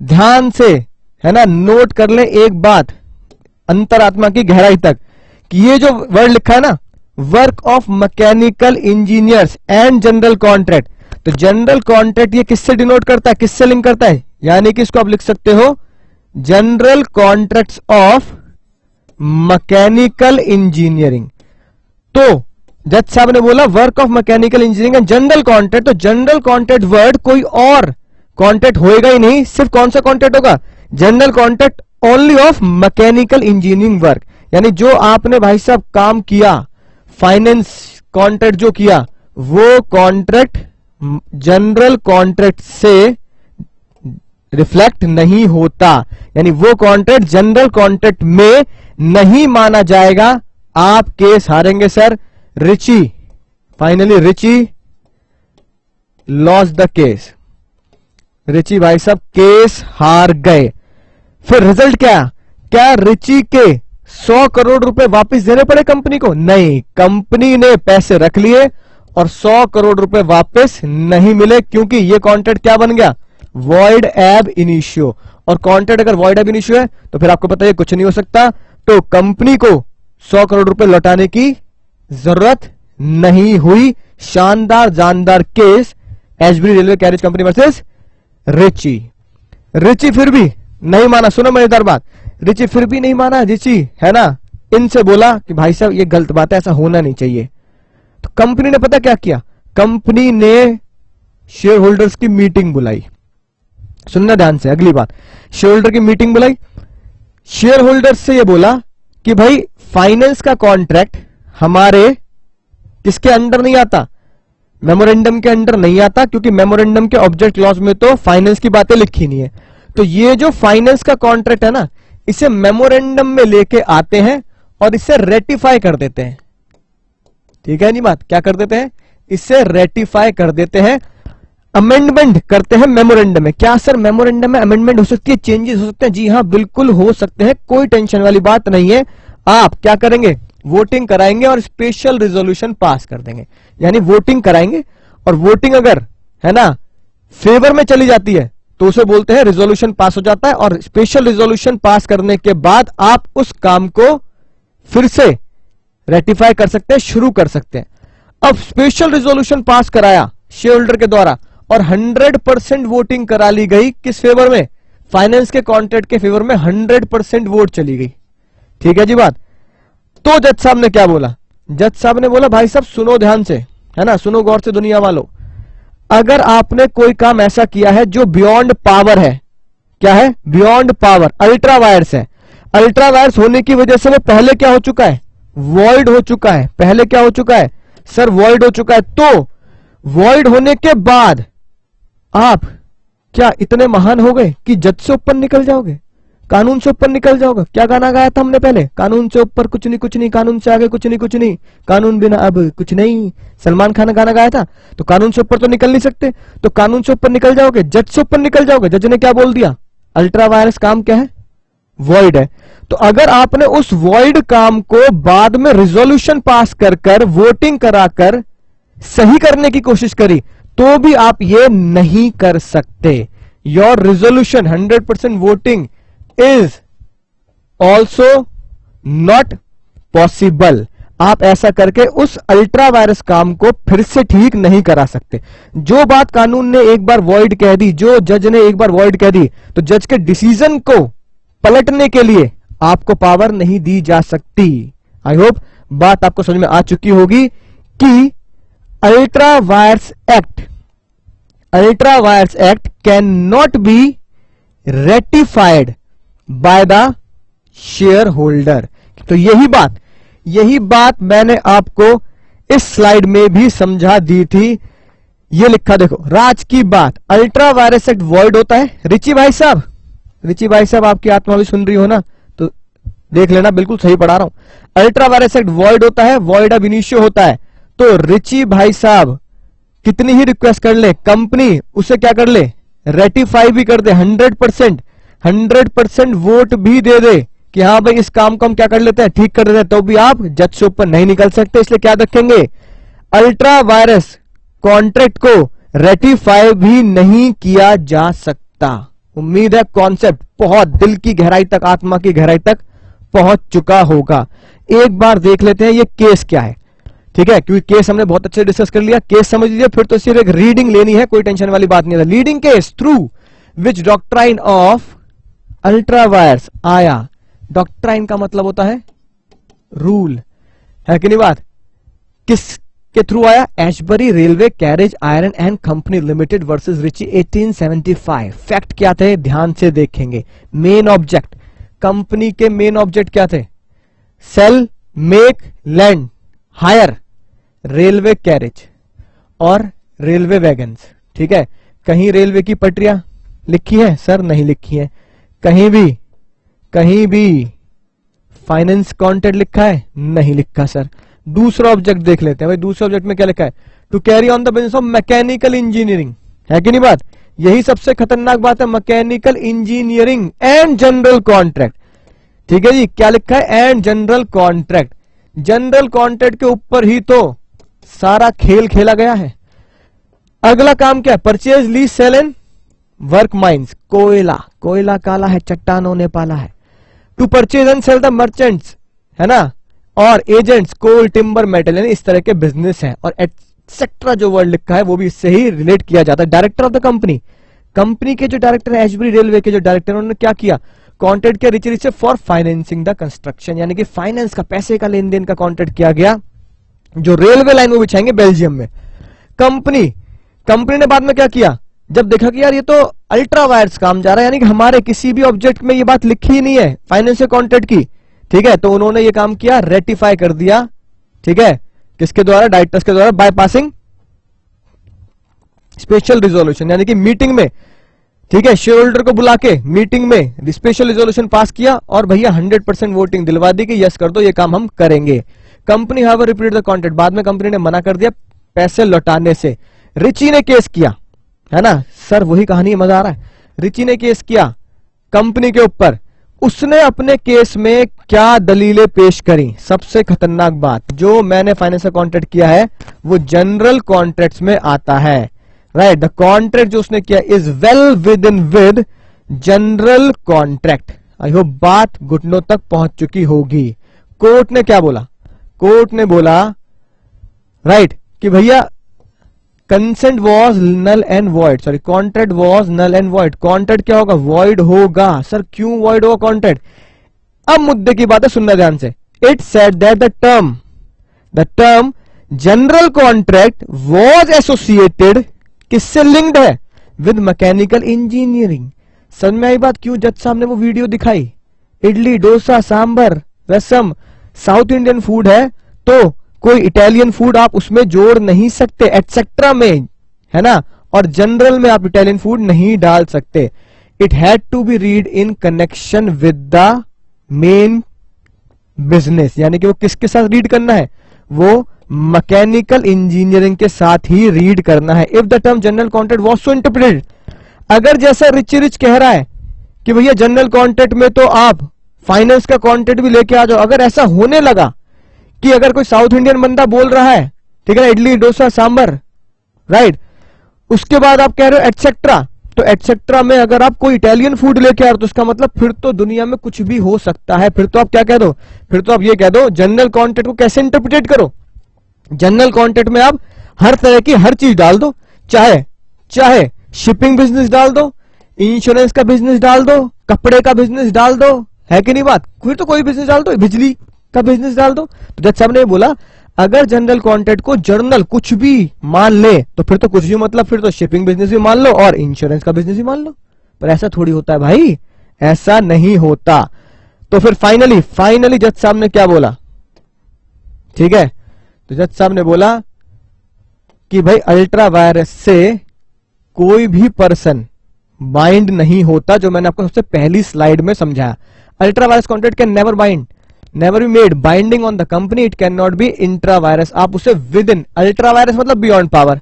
ध्यान से है ना, नोट कर ले एक बात अंतरात्मा की गहराई तक, कि ये जो वर्ड लिखा है ना, work of mechanical engineers and general contract, तो जनरल कॉन्ट्रैक्ट ये किससे डिनोट करता है, किससे लिंक करता है, यानी कि इसको आप लिख सकते हो general contracts of mechanical engineering. तो जज साहब ने बोला work of mechanical engineering and general contract, तो जनरल कॉन्ट्रैक्ट वर्ड कोई और कॉन्ट्रैक्ट होएगा ही नहीं, सिर्फ कौन सा कॉन्ट्रैक्ट होगा, general contract only of mechanical engineering work. यानी जो आपने भाई साहब काम किया, फाइनेंस कॉन्ट्रैक्ट जो किया, वो कॉन्ट्रैक्ट जनरल कॉन्ट्रैक्ट से रिफ्लेक्ट नहीं होता, यानी वो कॉन्ट्रैक्ट जनरल कॉन्ट्रैक्ट में नहीं माना जाएगा। आप केस हारेंगे sir. Richie, finally Richie lost the case, Richie भाई साहब केस हार गए। फिर रिजल्ट क्या रिची के 100 करोड़ रुपए वापस देने पड़े कंपनी को? नहीं, कंपनी ने पैसे रख लिए और 100 करोड़ रुपए वापस नहीं मिले, क्योंकि ये कॉन्ट्रैक्ट क्या बन गया, वॉइड एब इनिशियो। और कॉन्ट्रैक्ट अगर वॉइड एब इनिशियो है तो फिर आपको पता है कुछ नहीं हो सकता, तो कंपनी को 100 करोड़ रुपए लौटाने की जरूरत नहीं हुई। शानदार जानदार case Ashbury railway carriage company versus Riche. Riche फिर भी नहीं माना। सुनो मजेदार बात, रिची फिर भी नहीं माना। रिची है ना, इनसे बोला कि भाई साहब ये गलत बात है, ऐसा होना नहीं चाहिए। तो कंपनी ने पता क्या किया, कंपनी ने शेयर होल्डर्स की मीटिंग बुलाई। सुनना ध्यान से, अगली बात, शेयर होल्डर की मीटिंग बुलाई। शेयर होल्डर्स से ये बोला कि भाई फाइनेंस का कॉन्ट्रैक्ट हमारे किसके अंडर नहीं आता, मेमोरेंडम के अंडर नहीं आता, क्योंकि मेमोरेंडम के ऑब्जेक्ट क्लॉज में तो फाइनेंस की बातें लिखी नहीं है। तो ये जो फाइनेंस का कॉन्ट्रैक्ट है ना, इसे मेमोरेंडम में लेके आते हैं और इसे रेटिफाई कर देते हैं। ठीक है नहीं बात, क्या कर देते हैं, इसे रेटिफाई कर देते हैं, अमेंडमेंट करते हैं मेमोरेंडम में। क्या सर मेमोरेंडम में अमेंडमेंट हो सकती है, चेंजेस हो सकते हैं? जी हां बिल्कुल हो सकते हैं, कोई टेंशन वाली बात नहीं है। आप क्या करेंगे, वोटिंग कराएंगे और स्पेशल रिजोल्यूशन पास कर देंगे। यानी वोटिंग कराएंगे और वोटिंग अगर है ना फेवर में चली जाती है तो उसे बोलते हैं रिजोल्यूशन पास हो जाता है, और स्पेशल रिजोल्यूशन पास करने के बाद आप उस काम को फिर से रेटिफाई कर सकते हैं, शुरू कर सकते हैं। अब स्पेशल रिजोल्यूशन पास कराया शेयर होल्डर के द्वारा और 100% वोटिंग करा ली गई, किस फेवर में, फाइनेंस के कॉन्ट्रैक्ट के फेवर में 100% वोट चली गई। ठीक है जी बात। तो जज साहब ने क्या बोला, जज साहब ने बोला भाई साहब सुनो ध्यान से, है ना, सुनो गौर से दुनिया वालों, अगर आपने कोई काम ऐसा किया है जो बियॉन्ड पावर है, क्या है, बियॉन्ड पावर, अल्ट्रा वायर्स है, अल्ट्रा वायर्स होने की वजह से वो पहले क्या हो चुका है, वॉइड हो चुका है। पहले क्या हो चुका है सर, वॉइड हो चुका है। तो वॉइड होने के बाद आप क्या इतने महान हो गए कि जज से ऊपर निकल जाओगे, कानून से ऊपर निकल जाओगे? क्या गाना गाया था हमने पहले, कानून से ऊपर कुछ नहीं कुछ नहीं, कानून से आगे कुछ नहीं कुछ नहीं, कानून बिना अब कुछ नहीं, सलमान खान ने गाना गाया था। तो कानून से ऊपर तो निकल नहीं सकते, तो कानून से ऊपर निकल जाओगे, जज से ऊपर निकल जाओगे। जज ने क्या बोल दिया, अल्ट्रा वायरस काम क्या है, वॉइड है। तो अगर आपने उस वॉइड काम को बाद में रिजोल्यूशन पास कर कर वोटिंग कराकर सही करने की कोशिश करी तो भी आप ये नहीं कर सकते। Your resolution 100% voting is also not possible. आप ऐसा करके उस अल्ट्रा वायरस काम को फिर से ठीक नहीं करा सकते। जो बात कानून ने एक बार वॉइड कह दी, जो जज ने एक बार वॉइड कह दी, तो जज के डिसीजन को पलटने के लिए आपको पावर नहीं दी जा सकती। आई होप बात आपको समझ में आ चुकी होगी कि ultra vires act can not B ratified by the share holder. तो यही बात मैंने आपको इस स्लाइड में भी समझा दी थी। ये लिखा देखो, राज की बात, अल्ट्रा वायरस एक्ट वॉइड होता है। रिची भाई साहब आपकी आत्मा भी सुन रही हो ना, तो देख लेना, बिल्कुल सही पढ़ा रहा हूं। अल्ट्रा वायरस एक्ट वॉइड होता है, वॉइड अब इनिशियो होता है। तो रिची भाई साहब कितनी ही रिक्वेस्ट कर ले, कंपनी उसे क्या कर ले, रेटिफाई भी कर दे, 100% वोट भी दे दे कि हाँ भाई इस काम को हम क्या कर लेते हैं, ठीक कर देते हैं, तो भी आप जज से ऊपर नहीं निकल सकते। इसलिए क्या रखेंगे, अल्ट्रा वायरस कॉन्ट्रैक्ट को रेटिफाई भी नहीं किया जा सकता। उम्मीद है कॉन्सेप्ट बहुत दिल की गहराई तक, आत्मा की गहराई तक पहुंच चुका होगा। एक बार देख लेते हैं ये केस क्या है, ठीक है, क्योंकि केस हमने बहुत अच्छे से डिस्कस कर लिया। केस समझ लीजिए, फिर तो सिर्फ एक रीडिंग लेनी है, कोई टेंशन वाली बात नहीं है। Leading case through which doctrine of ultra vires आया। डॉक्ट्राइन का मतलब होता है रूल, है कि नहीं बात, किसके थ्रू आया, Ashbury railway carriage iron and company limited versus Riche 1875। Fact क्या थे ध्यान से देखेंगे। मेन ऑब्जेक्ट, कंपनी के मेन ऑब्जेक्ट क्या थे, sell, make, lend, hire railway carriage और रेलवे वैगन्स। ठीक है, कहीं रेलवे की पटरियां लिखी है सर, नहीं लिखी है। कहीं भी फाइनेंस कॉन्ट्रैक्ट लिखा है, नहीं लिखा सर। दूसरा ऑब्जेक्ट देख लेते हैं भाई, दूसरे ऑब्जेक्ट में क्या लिखा है, to carry on the business of mechanical engineering, है कि नहीं बात, यही सबसे खतरनाक बात है, mechanical engineering and general contract. ठीक है जी, क्या लिखा है, and general contract. General contract के ऊपर ही तो सारा खेल खेला गया है। अगला काम क्या है, purchase, lease, sell and work mines. कोयला काला है, चट्टानों ने पाला है। To purchase and sell the merchants, है ना, और एजेंट्स, कोल, टिम्बर, मेटल, यानी इस तरह के बिजनेस है। और एटसेट्रा जो वर्ड लिखा है वो भी इससे ही रिलेट किया जाता है। Director of the company, company के जो डायरेक्टर है, एचबी रेलवे के जो डायरेक्टर, उन्होंने क्या किया, कॉन्ट्रैक्ट किया रिच से फॉर फाइनेंसिंग द कंस्ट्रक्शन, यानी कि फाइनेंस का, पैसे का लेन देन का कॉन्ट्रैक्ट किया गया, जो रेलवे लाइन वो बिछाएंगे बेल्जियम में। कंपनी ने बाद में क्या किया, जब देखा कि यार ये तो अल्ट्रा वायर्स काम जा रहा है, यानी कि हमारे किसी भी ऑब्जेक्ट में ये बात लिखी ही नहीं है फाइनेंस से कॉन्ट्रैक्ट की, ठीक है, तो उन्होंने ये काम किया, रेटिफाई कर दिया, ठीक है, किसके द्वारा, डायरेक्टर्स के द्वारा, बाय पासिंग स्पेशल रिजोल्यूशन, यानी कि मीटिंग में, ठीक है, शेयर होल्डर को बुला के मीटिंग में स्पेशल रिजोल्यूशन पास किया और भैया 100% वोटिंग दिलवा दी कि यस कर दो, ये काम हम करेंगे। Company have repeated the contract, बाद में कंपनी ने मना कर दिया पैसे लौटाने से। रिची ने केस किया, है ना सर, वही कहानी, मजा आ रहा है। रिची ने केस किया कंपनी के ऊपर, उसने अपने केस में क्या दलीलें पेश करी। सबसे खतरनाक बात, जो मैंने फाइनेंशियल कॉन्ट्रैक्ट किया है वो जनरल कॉन्ट्रैक्ट्स में आता है, राइट। द कॉन्ट्रैक्ट जो उसने किया is well with in with general contract. I hope बात घुटनों तक पहुंच चुकी होगी। कोर्ट ने क्या बोला, कोर्ट ने बोला, राइट, कि भैया consent was null and void, sorry contract was null and void. Contract क्या होगा, वॉइड होगा। सर क्यों वॉइड होगा कॉन्ट्रैक्ट? अब मुद्दे की बात है, सुनना ध्यान से। It said that the term general contract was associated, किससे लिंक्ड है, विद मैकेनिकल इंजीनियरिंग। समझ में आई बात? क्यों जज साहब ने वो वीडियो दिखाई, इडली, डोसा, सांबर, रसम साउथ इंडियन फूड है तो कोई इटालियन फूड आप उसमें जोड़ नहीं सकते, एटसेट्रा में, है ना, और जनरल में आप इटालियन फूड नहीं डाल सकते। It had to be read in connection with the main business, यानी कि वो किसके साथ रीड करना है, वो मैकेनिकल इंजीनियरिंग के साथ ही रीड करना है। If the term general contract was so interpreted, अगर जैसा रिच कह रहा है कि भैया जनरल कॉन्ट्रैक्ट में तो आप फाइनेंस का कॉन्ट्रैक्ट भी लेके आ जाओ, अगर ऐसा होने लगा कि अगर कोई साउथ इंडियन बंदा बोल रहा है, ठीक है, इडली, डोसा, सांबर, राइट, उसके बाद आप कह रहे हो एटसेट्रा, तो एटसेट्रा में अगर आप कोई इटालियन फूड लेके आ रहे हो तो उसका मतलब फिर तो दुनिया में कुछ भी हो सकता है। फिर तो आप क्या कह दो, फिर तो आप ये कह दो, जनरल कॉन्ट्रैक्ट को कैसे इंटरप्रिटेट करो, जनरल कॉन्ट्रैक्ट में आप हर तरह की हर चीज डाल दो, चाहे शिपिंग बिजनेस डाल दो, इंश्योरेंस का बिजनेस डाल दो, कपड़े का बिजनेस डाल दो, है कि नहीं बात, फिर तो कोई बिजनेस डाल दो, बिजली का बिजनेस डाल दो। तो जज साहब ने बोला अगर जनरल कॉन्ट्रैक्ट को जर्नल कुछ भी मान ले तो फिर तो कुछ भी मतलब, फिर तो शिपिंग बिजनेस भी मान लो और इंश्योरेंस का बिजनेस भी मान लो। पर ऐसा थोड़ी होता है भाई, ऐसा नहीं होता। तो फिर फाइनली जज साहब ने क्या बोला, ठीक है, तो जज साहब ने बोला कि भाई अल्ट्रा वायरस से कोई भी पर्सन बाइंड नहीं होता, जो मैंने आपको सबसे पहली स्लाइड में समझाया। Ultra vires contract can never bind, never be made binding on the company, it can not be intra vires. आप उसे विद इन, अल्ट्रा वायरस मतलब बियॉन्ड पावर,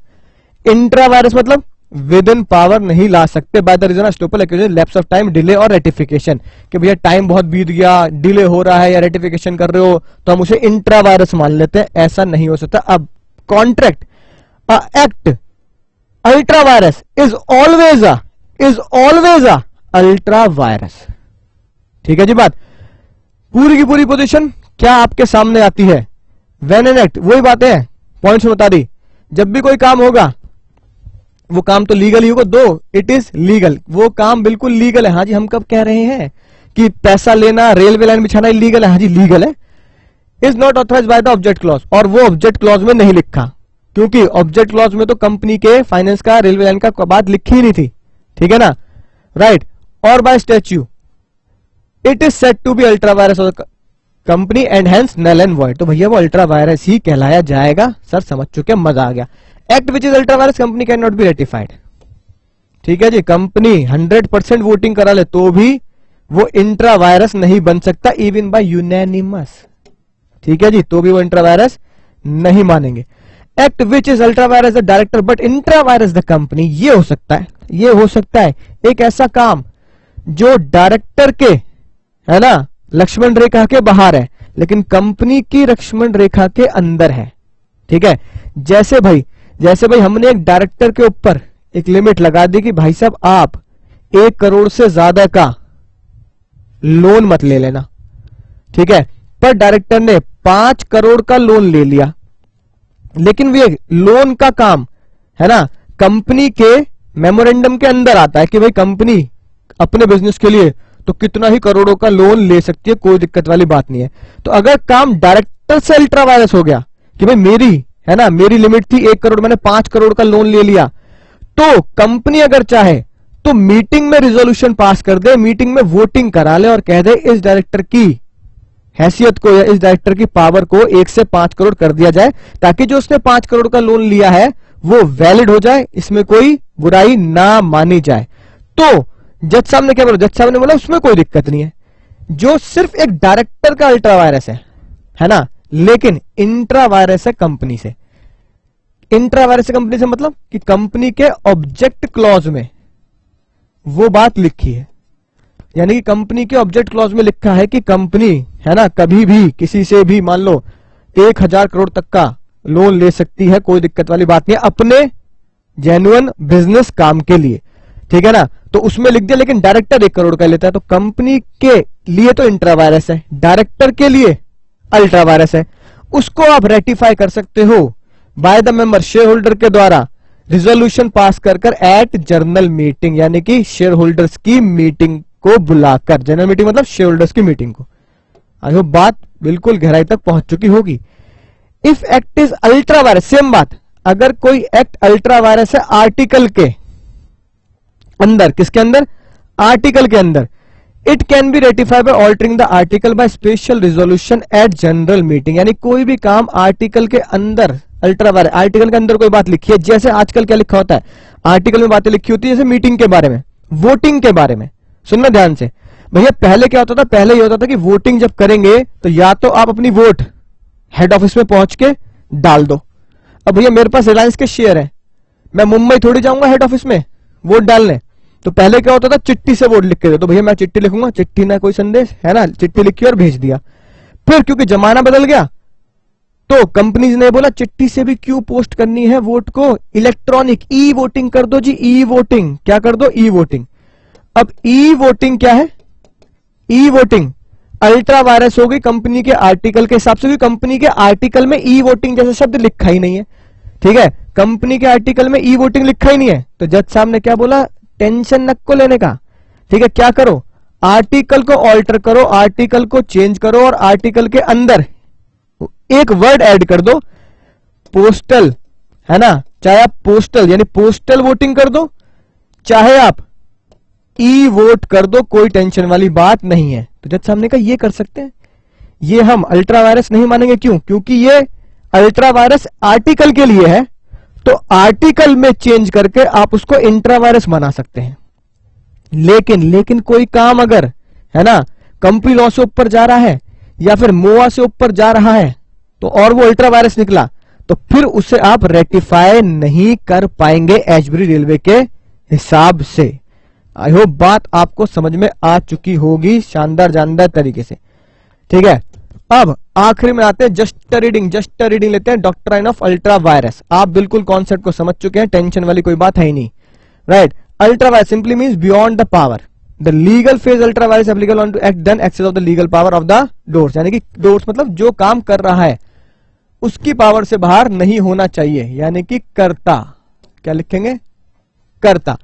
इंट्रा वायरस मतलब विद इन पावर नहीं ला सकते। By the reason estoppel acquiescence lapse of time, delay और ratification, कि भैया टाइम बहुत बीत गया, डिले हो रहा है या रेटिफिकेशन कर रहे हो तो हम उसे इंट्रा वायरस मान लेते हैं, ऐसा नहीं हो सकता। अब contract act ultra virus is always ultra vires. ठीक है जी बात, पूरी की पूरी पोजीशन क्या आपके सामने आती है, व्हेन एन एक्ट, वही बातें हैं, पॉइंट्स बता दी। जब भी कोई काम होगा वो काम तो लीगल ही होगा, दो इट इज लीगल, वो काम बिल्कुल लीगल है। हाँ जी, हम कब कह रहे हैं कि पैसा लेना, रेलवे लाइन बिछाना इलीगल है? हाँ जी लीगल है। Is not authorise by the object clause, और वो ऑब्जेक्ट क्लॉज में नहीं लिखा, क्योंकि ऑब्जेक्ट क्लॉज में तो कंपनी के फाइनेंस का, रेलवे लाइन का बात लिखी ही नहीं थी, ठीक है ना, राइट। और by statute it is said to be ultra vires of the company and hence null and void, तो भैया वो अल्ट्रा वायरस ही कहलाया जाएगा। सर समझ चुके, मजा आ गया। Act which is ultra virus company can not be ratified, ठीक है जी, कंपनी 100% वोटिंग करा ले तो भी वो इंट्रा वायरस नहीं बन सकता, इवन बाय यूनैनिमस, ठीक है जी, तो भी वो इंट्रा वायरस नहीं मानेंगे। Act which is ultra vires the director but intra virus the company, ये हो सकता है, ये हो सकता है एक ऐसा काम जो डायरेक्टर के, है ना, लक्ष्मण रेखा के बाहर है लेकिन कंपनी की लक्ष्मण रेखा के अंदर है, ठीक है। जैसे भाई हमने एक डायरेक्टर के ऊपर एक लिमिट लगा दी कि भाई साहब आप 1 करोड़ से ज्यादा का लोन मत ले लेना, ठीक है। पर डायरेक्टर ने 5 करोड़ का लोन ले लिया, लेकिन ये लोन का काम है ना कंपनी के मेमोरेंडम के अंदर आता है कि भाई कंपनी अपने बिजनेस के लिए तो कितना ही करोड़ों का लोन ले सकती है, कोई दिक्कत वाली बात नहीं है। तो अगर काम डायरेक्टर से अल्ट्रा वायरस हो गया कि भाई मेरी है ना, मेरी लिमिट थी 1 करोड़, मैंने 5 करोड़ का लोन ले लिया, तो कंपनी अगर चाहे तो मीटिंग में रिजोल्यूशन पास कर दे, मीटिंग में वोटिंग करा ले और कह दे इस डायरेक्टर की हैसियत को या इस डायरेक्टर की पावर को 1 से 5 करोड़ कर दिया जाए, ताकि जो उसने 5 करोड़ का लोन लिया है वो वैलिड हो जाए, इसमें कोई बुराई ना मानी जाए। तो जज साहब ने क्या बोला, जज साहब ने बोला उसमें कोई दिक्कत नहीं है, जो सिर्फ एक डायरेक्टर का अल्ट्रा वायरस है ना, लेकिन इंट्रा वायरस है कंपनी से। इंट्रा वायरस है कंपनी से मतलब कि कंपनी के ऑब्जेक्ट क्लॉज में वो बात लिखी है, यानी कि कंपनी के ऑब्जेक्ट क्लॉज में लिखा है कि कंपनी है ना कभी भी किसी से भी मान लो 1000 करोड़ तक का लोन ले सकती है, कोई दिक्कत वाली बात नहीं है, अपने जेन्युइन बिजनेस काम के लिए, ठीक है ना। तो उसमें लिख दिया, लेकिन डायरेक्टर 1 करोड़ का लेता है, तो कंपनी के लिए तो इंट्रा वायरस है, डायरेक्टर के लिए अल्ट्रा वायरस है। उसको आप रेटिफाई कर सकते हो by the member share holder के द्वारा रिजोल्यूशन पास कर एट जर्नल मीटिंग, यानी कि शेयर होल्डर्स की मीटिंग को बुलाकर, जनरल मीटिंग मतलब शेयर होल्डर्स की मीटिंग को। आई होप बात बिल्कुल गहराई तक पहुंच चुकी होगी। If act is ultra vires, same बात, अगर कोई एक्ट अल्ट्रा वायरस है आर्टिकल के अंदर, किसके अंदर, आर्टिकल के अंदर, it can be ratified by altering the article by special resolution at general meeting, यानी कोई भी काम आर्टिकल के अंदर अल्ट्रा वायरस, आर्टिकल के अंदर कोई बात लिखी है, जैसे आजकल क्या लिखा होता है आर्टिकल में, बातें लिखी होती है जैसे मीटिंग के बारे में, वोटिंग के बारे में। सुनना ध्यान से भैया, पहले क्या होता था, पहले ये होता था कि वोटिंग जब करेंगे तो या तो आप अपनी वोट हेड ऑफिस में पहुंच के डाल दो। अब भैया मेरे पास रिलायंस के शेयर है, मैं मुंबई थोड़ी जाऊंगा हेड ऑफिस में वोट डालने, तो पहले क्या होता था चिट्ठी से वोट लिख के दे, तो भैया मैं चिट्ठी लिखूंगा, चिट्ठी ना कोई संदेश है ना, चिट्ठी लिखी और भेज दिया। फिर क्योंकि जमाना बदल गया तो कंपनीज ने बोला चिट्ठी से भी क्यों पोस्ट करनी है वोट को, इलेक्ट्रॉनिक ई वोटिंग कर दो जी, ई वोटिंग, क्या कर दो, ई वोटिंग। अब ई वोटिंग क्या है, ई वोटिंग अल्ट्रा वायरस हो गई कंपनी के आर्टिकल के हिसाब से, भी कंपनी के आर्टिकल में ई वोटिंग जैसा शब्द लिखा ही नहीं है, ठीक है, कंपनी के आर्टिकल में ई वोटिंग लिखा ही नहीं है। तो जज साहब ने क्या बोला, टेंशन नको लेने का, ठीक है, क्या करो, आर्टिकल को ऑल्टर करो, आर्टिकल को चेंज करो और आर्टिकल के अंदर एक वर्ड ऐड कर दो, पोस्टल, है ना, चाहे आप पोस्टल यानी पोस्टल वोटिंग कर दो, चाहे आप ई वोट कर दो, कोई टेंशन वाली बात नहीं है। तो जज साहब ने कहा ये कर सकते हैं, ये हम अल्ट्रा वायरस नहीं मानेंगे, क्यों, क्योंकि ये अल्ट्रा वायरस आर्टिकल के लिए है, तो आर्टिकल में चेंज करके आप उसको इंट्रा वायरस बना सकते हैं। लेकिन कोई काम अगर है ना कंपनी लॉ से ऊपर जा रहा है या फिर मोआ से ऊपर जा रहा है तो और वो अल्ट्रा वायरस निकला, तो फिर उसे आप रेटिफाई नहीं कर पाएंगे एचबीडी रेलवे के हिसाब से। आई होप बात आपको समझ में आ चुकी होगी शानदार जानदार तरीके से, ठीक है। अब आखिरी में आते हैं जस्ट रीडिंग लेते हैं, डॉक्ट्राइन ऑफ अल्ट्रा वायरस। आप बिल्कुल कॉन्सेप्ट को समझ चुके हैं, टेंशन वाली कोई बात है ही नहीं, right. Ultra vires simply means beyond the power, the legal phrase ultra vires applicable on to act then excess of the legal power of the doors, यानी कि डोर्स मतलब जो काम कर रहा है उसकी पावर से बाहर नहीं होना चाहिए, यानी कि कर्ता, क्या लिखेंगे, कर्ता।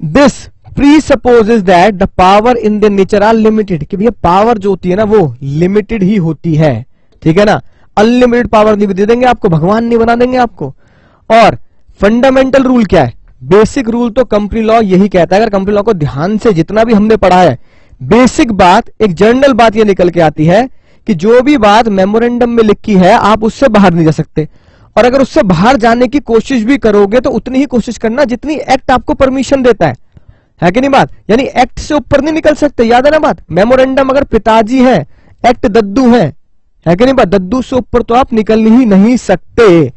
This presupposes that the power in the nature are limited, कि भैया पावर जो होती है ना वो लिमिटेड ही होती है, ठीक है ना, अनलिमिटेड पावर नहीं दे देंगे आपको, भगवान नहीं बना देंगे आपको। और फंडामेंटल रूल क्या है, बेसिक रूल तो कंपनी लॉ यही कहता है, अगर कंपनी लॉ को ध्यान से जितना भी हमने पढ़ा है, बेसिक बात, एक जनरल बात ये निकल के आती है कि जो भी बात मेमोरेंडम में लिखी है आप उससे बाहर नहीं जा सकते, और अगर उससे बाहर जाने की कोशिश भी करोगे तो उतनी ही कोशिश करना जितनी एक्ट आपको परमिशन देता है कि नहीं बात, यानी एक्ट से ऊपर नहीं निकल सकते, याद है ना बात। मेमोरेंडम अगर पिताजी है, एक्ट दद्दू है कि नहीं बात, दद्दू से ऊपर तो आप निकल ही नहीं सकते।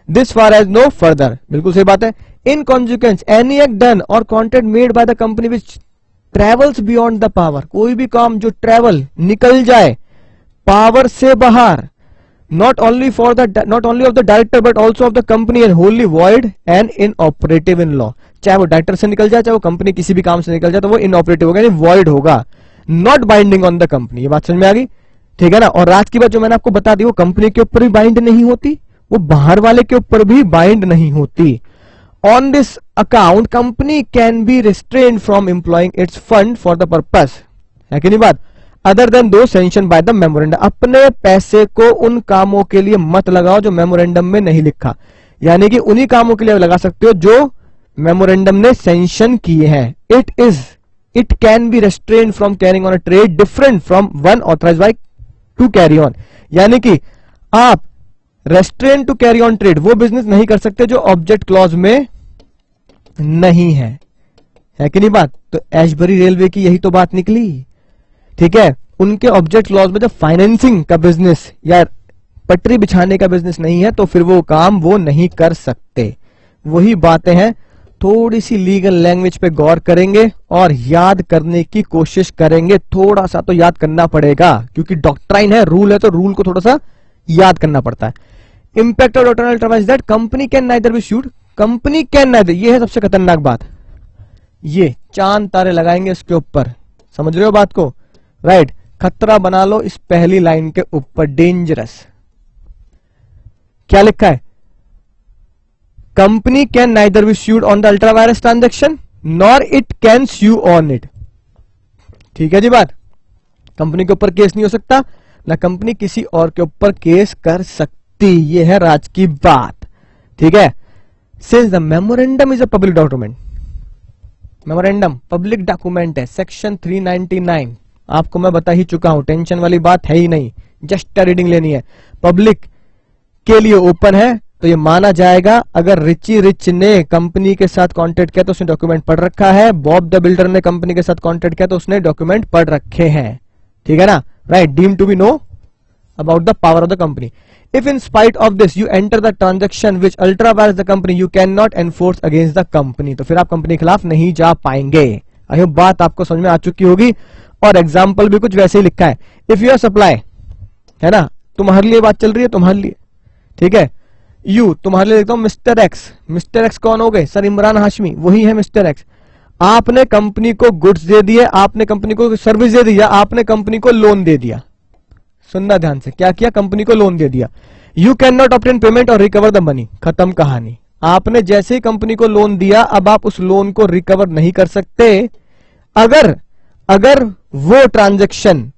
This far as no further, बिल्कुल सही बात है। In consequence any act done or contract made by the company which travels beyond the power, कोई भी काम जो ट्रेवल निकल जाए पावर से बाहर, not only of the director but also of the company and wholly void and inoperative in law, चाहे वो डायरेक्टर से निकल जाए, चाहे वो कंपनी किसी भी काम से निकल जाए, तो वो इनऑपरेटिव होगा यानी void होगा, not binding on the company. ये बात समझ में आ गई, ठीक है ना। और आज की बात जो मैंने आपको बता दी वो कंपनी के ऊपर भी बाइंड नहीं होती, वो बाहर वाले के ऊपर भी बाइंड नहीं होती। On this account company can be restrained from employing it's fund for the purpose, है कि नहीं बात, अदर देन दो सैंक्शन बाय द मेमोरेंडम। अपने पैसे को उन कामों के लिए मत लगाओ जो मेमोरेंडम में नहीं लिखा, यानी कि उन्हीं कामों के लिए लगा सकते हो जो मेमोरेंडम ने सैंक्शन किए हैं। It can be restrained from carrying on a trade different from one authorised by to carry on, यानी कि आप restrain to carry on trade वो बिजनेस नहीं कर सकते जो ऑब्जेक्ट क्लॉज में नहीं है कि नहीं बात। तो एशबरी रेलवे की यही तो बात निकली, ठीक है। उनके ऑब्जेक्ट क्लॉज में जब फाइनेंसिंग का बिजनेस या पटरी बिछाने का बिजनेस नहीं है तो फिर वो काम वो नहीं कर सकते। वही बातें हैं, थोड़ी सी लीगल लैंग्वेज पे गौर करेंगे और याद करने की कोशिश करेंगे। थोड़ा सा तो याद करना पड़ेगा क्योंकि डॉक्ट्राइन है, रूल है, तो रूल को थोड़ा सा याद करना पड़ता है। Impact of doctrinal term is that company can neither be sued, company can neither, ये है सबसे खतरनाक बात। ये चांद तारे लगाएंगे इसके ऊपर, समझ रहे हो बात को, राइट। खतरा बना लो इस पहली लाइन के ऊपर, डेंजरस। क्या लिखा है, company can neither be sued on the ultra virus transaction nor it can sue on it, ठीक है जी बात। कंपनी के ऊपर केस नहीं हो सकता, ना कंपनी किसी और के ऊपर केस कर सकती, ये है राज की बात, ठीक है। Since the memorandum is a public document, memorandum public document है, सेक्शन 399 आपको मैं बता ही चुका हूं, टेंशन वाली बात है ही नहीं, जस्ट रीडिंग लेनी है। पब्लिक के लिए ओपन है तो ये माना जाएगा। अगर रिची रिच ने कंपनी के साथ कॉन्टेक्ट किया तो उसने डॉक्यूमेंट पढ़ रखा है, बॉब द बिल्डर ने कंपनी के साथ कॉन्टेक्ट किया तो उसने डॉक्यूमेंट पढ़ रखे हैं, ठीक है ना, right. Deem to be know about the power of the company. If in spite of this you enter the transaction which ultra vires the company you can not enforce against the company, तो फिर आप company के खिलाफ नहीं जा पाएंगे। I hope बात आपको समझ में आ चुकी होगी। और एग्जाम्पल भी कुछ वैसे ही लिखा है, इफ यू आर सप्लाई, है ना, तुम्हारे लिए बात चल रही है, तुम्हारे लिए, ठीक है। यू तुम्हारे लिए लिखता हूं मिस्टर एक्स, मिस्टर एक्स कौन हो गए सर, इमरान हाशमी, वही है मिस्टर एक्स। आपने कंपनी को गुड्स दे दिए, आपने कंपनी को सर्विस दे दिया, आपने कंपनी को लोन दे दिया, सुनना ध्यान से, क्या किया, कंपनी को लोन दे दिया। You can not obtain payment और रिकवर द मनी, खत्म कहानी। आपने जैसे ही कंपनी को लोन दिया अब आप उस लोन को रिकवर नहीं कर सकते अगर वो ट्रांजेक्शन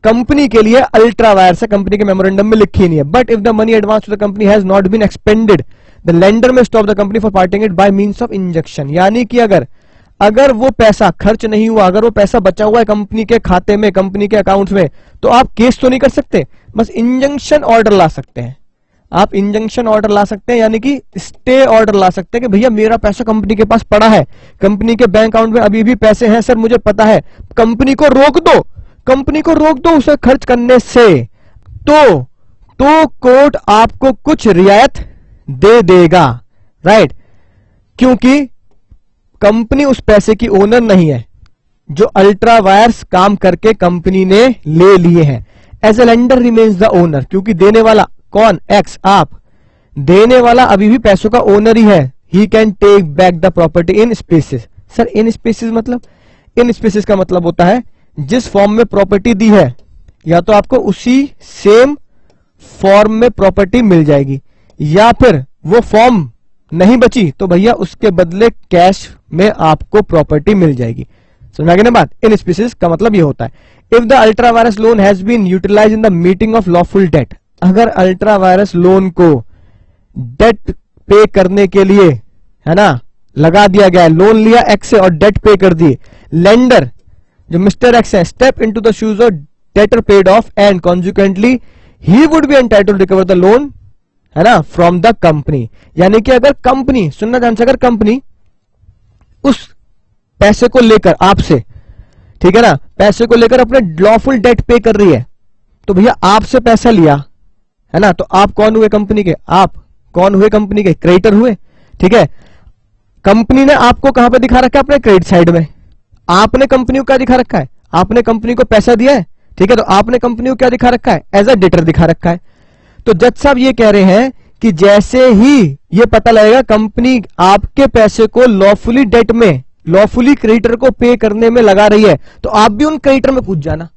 कंपनी के लिए अल्ट्रा वायर से कंपनी के मेमोरेंडम में लिखी नहीं है। But if the money advance to the company has not been expended the lender may stop the company for parting it by means of injunction, यानी कि अगर वो पैसा खर्च नहीं हुआ, अगर वो पैसा बचा हुआ है कंपनी के खाते में, कंपनी के अकाउंट्स में, तो आप केस तो नहीं कर सकते, बस इंजंक्शन ऑर्डर ला सकते हैं। आप इंजंक्शन ऑर्डर ला सकते हैं, यानी कि स्टे ऑर्डर ला सकते हैं कि भैया मेरा पैसा कंपनी के पास पड़ा है, कंपनी के बैंक अकाउंट में अभी भी पैसे हैं सर, मुझे पता है, कंपनी को रोक दो, कंपनी को रोक दो उसे खर्च करने से, तो कोर्ट आपको कुछ रियायत दे देगा, राइट। क्योंकि कंपनी उस पैसे की ओनर नहीं है जो अल्ट्रा वायर्स काम करके कंपनी ने ले लिए हैं। As a lender remains the owner, क्योंकि देने वाला कौन, एक्स, आप, देने वाला अभी भी पैसों का ओनर ही है। He can take back the property in specie. Sir in specie मतलब, इन स्पेसिस का मतलब होता है जिस फॉर्म में प्रॉपर्टी दी है या तो आपको उसी सेम फॉर्म में प्रॉपर्टी मिल जाएगी, या फिर वो फॉर्म नहीं बची तो भैया उसके बदले कैश में आपको प्रॉपर्टी मिल जाएगी। समझ आ गई ना बात। इन स्पीसीज का मतलब ये होता है if the ultra vires loan has been utilise in the meeting of lawful debt, अगर अल्ट्रा वायरस लोन को डेट पे करने के लिए, है ना, लगा दिया गया है, लोन लिया एक्स से और डेट पे कर दिए, लेंडर जो मिस्टर एक्स है step into the shoes of debtor paid off and consequently he would be entitled to recover the loan, है ना, फ्रॉम द कंपनी। यानी कि अगर कंपनी, सुनना ध्यान से, अगर कंपनी उस पैसे को लेकर आपसे, ठीक है ना, पैसे को लेकर अपने लॉफुल डेट पे कर रही है, तो भैया आपसे पैसा लिया, है ना, तो आप कौन हुए कंपनी के, आप कौन हुए कंपनी के, क्रेडिटर हुए, ठीक है। कंपनी ने आपको कहां पे दिखा रखा है, अपने क्रेडिट साइड में। आपने कंपनी को क्या दिखा रखा है, आपने कंपनी को पैसा दिया है, ठीक है, तो आपने कंपनी को क्या दिखा रखा है, एज अ डेटर दिखा रखा है। तो जज साहब ये कह रहे हैं कि जैसे ही ये पता लगेगा कंपनी आपके पैसे को लॉफुली डेट में लॉफुली क्रेडिटर को पे करने में लगा रही है, तो आप भी उन क्रेडिटर में कूद जाना।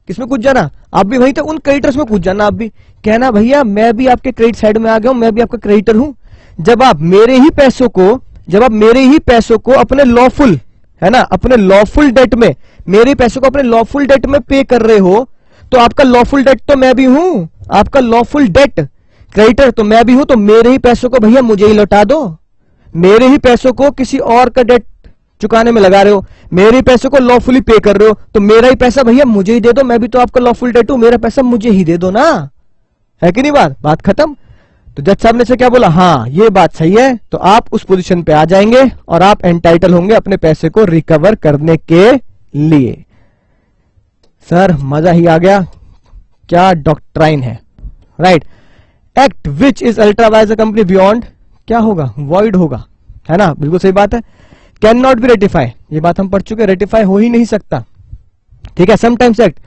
किसमें कूद जाना? आप भी वहीं तक उन क्रेडिटर्स में कूद जाना। आप भी कहना भैया मैं भी आपके क्रेडिट साइड में आ गया हूं, मैं भी आपका क्रेडिटर हूं। जब आप मेरे ही पैसों को अपने लॉफुल, है ना, अपने लॉफुल डेट में, मेरे पैसों को अपने लॉफुल डेट में पे कर रहे हो, तो आपका लॉफुल डेट तो मैं भी हूं, आपका लॉफुल डेट क्रेडिटर तो मैं भी हूं। तो मेरे ही पैसों को भैया मुझे ही लौटा दो। मेरे ही पैसों को किसी और का डेट चुकाने में लगा रहे हो, मेरे ही पैसों को लॉफुली पे कर रहे हो, तो मेरा ही पैसा भैया मुझे ही दे दो। मैं भी तो आपका लॉफुल डेट हूं, मेरा पैसा मुझे ही दे दो ना। है कि नहीं? बात खत्म। तो जज साहब ने से क्या बोला? हाँ ये बात सही है। तो आप उस पोजीशन पे आ जाएंगे और आप एंटाइटल होंगे अपने पैसे को रिकवर करने के लिए। सर मजा ही आ गया, क्या डॉक्ट्राइन है, right. Act which is ultra wires a company beyond, क्या होगा? वॉइड होगा, है ना, बिल्कुल सही बात है। कैन नॉट बी रेटिफाई, ये बात हम पढ़ चुके, रेटिफाई हो ही नहीं सकता, ठीक है। Sometimes act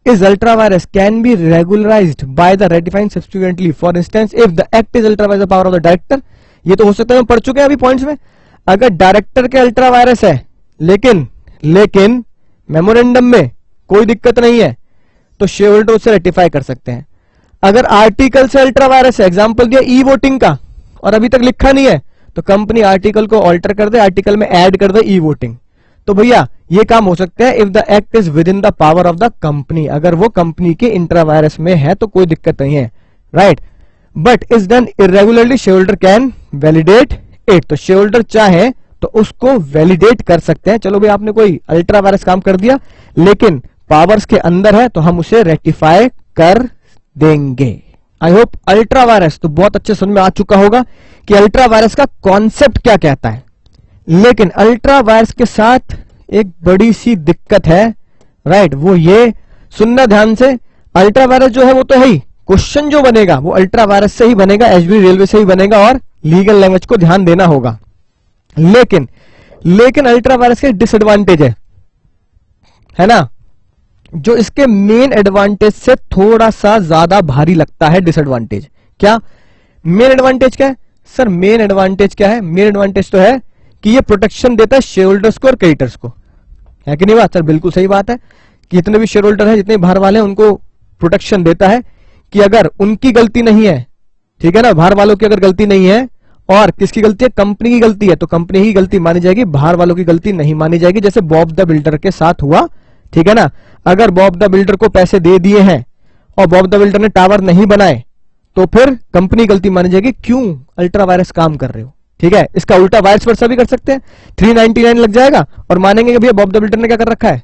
is ultra virus can be regularized by the ratifying subsequently. For instance, if the act is ultra virus the power of the director, ये तो हो सकता है, हम पढ़ चुके हैं अभी पॉइंट्स में। अगर डायरेक्टर के अल्ट्रा वायरस है लेकिन मेमोरेंडम में कोई दिक्कत नहीं है, तो शेयर होल्डर उसे रेटिफाई कर सकते हैं। अगर आर्टिकल से अल्ट्रा वायरस है, एग्जांपल दिया ई वोटिंग का, और अभी तक लिखा नहीं है, तो कंपनी आर्टिकल को ऑल्टर कर दे, आर्टिकल में ऐड कर दे ई वोटिंग, तो भैया ये काम हो सकता है if the act is with in the power of the company. अगर वो कंपनी के इंट्रा वायरस में है तो कोई दिक्कत नहीं है, right. But is done irregularly, share holder can validate it. तो शेयर होल्डर चाहे तो उसको वैलिडेट कर सकते हैं। चलो भाई आपने कोई अल्ट्रा वायरस काम कर दिया लेकिन पावर्स के अंदर है, तो हम उसे रेक्टिफाई कर देंगे। आई होप अल्ट्रा वायरस तो बहुत अच्छे समझ में आ चुका होगा कि अल्ट्रा वायरस का कॉन्सेप्ट क्या कहता है। लेकिन अल्ट्रा वायरस के साथ एक बड़ी सी दिक्कत है, राइट। वो ये सुनना ध्यान से, अल्ट्रा वायरस जो है वो तो है ही, क्वेश्चन जो बनेगा वो अल्ट्रा वायरस से ही बनेगा, एचबी रेलवे से ही बनेगा, और लीगल लैंग्वेज को ध्यान देना होगा। लेकिन अल्ट्रा वायरस के डिसएडवांटेज है ना, जो इसके मेन एडवांटेज से थोड़ा सा ज्यादा भारी लगता है डिसएडवांटेज। क्या मेन एडवांटेज क्या है? सर मेन एडवांटेज क्या है? मेन एडवांटेज तो है कि ये प्रोटेक्शन देता है शेयर होल्डर्स को और क्रेडिटर्स को, है कि नहीं बात? सर बिल्कुल सही बात है कि जितने भी शेयर होल्डर है, जितने बाहर वाले हैं, उनको प्रोटेक्शन देता है कि अगर उनकी गलती नहीं है, ठीक है ना, बाहर वालों की अगर गलती नहीं है, और किसकी गलती है? कंपनी की गलती है, तो कंपनी की गलती मानी जाएगी, बाहर वालों की गलती नहीं मानी जाएगी। जैसे बॉब द बिल्डर के साथ हुआ, ठीक है ना। अगर बॉब द बिल्डर को पैसे दे दिए हैं और बॉब द बिल्डर ने टावर नहीं बनाए, तो फिर कंपनी गलती मानी जाएगी, क्यों अल्ट्रा वायरस काम कर रहे हो, ठीक है। इसका उल्टा वायरस वर्सा भी कर सकते हैं, 399 लग जाएगा और मानेंगे कि भैया बॉब द बिल्डर ने क्या कर रखा है,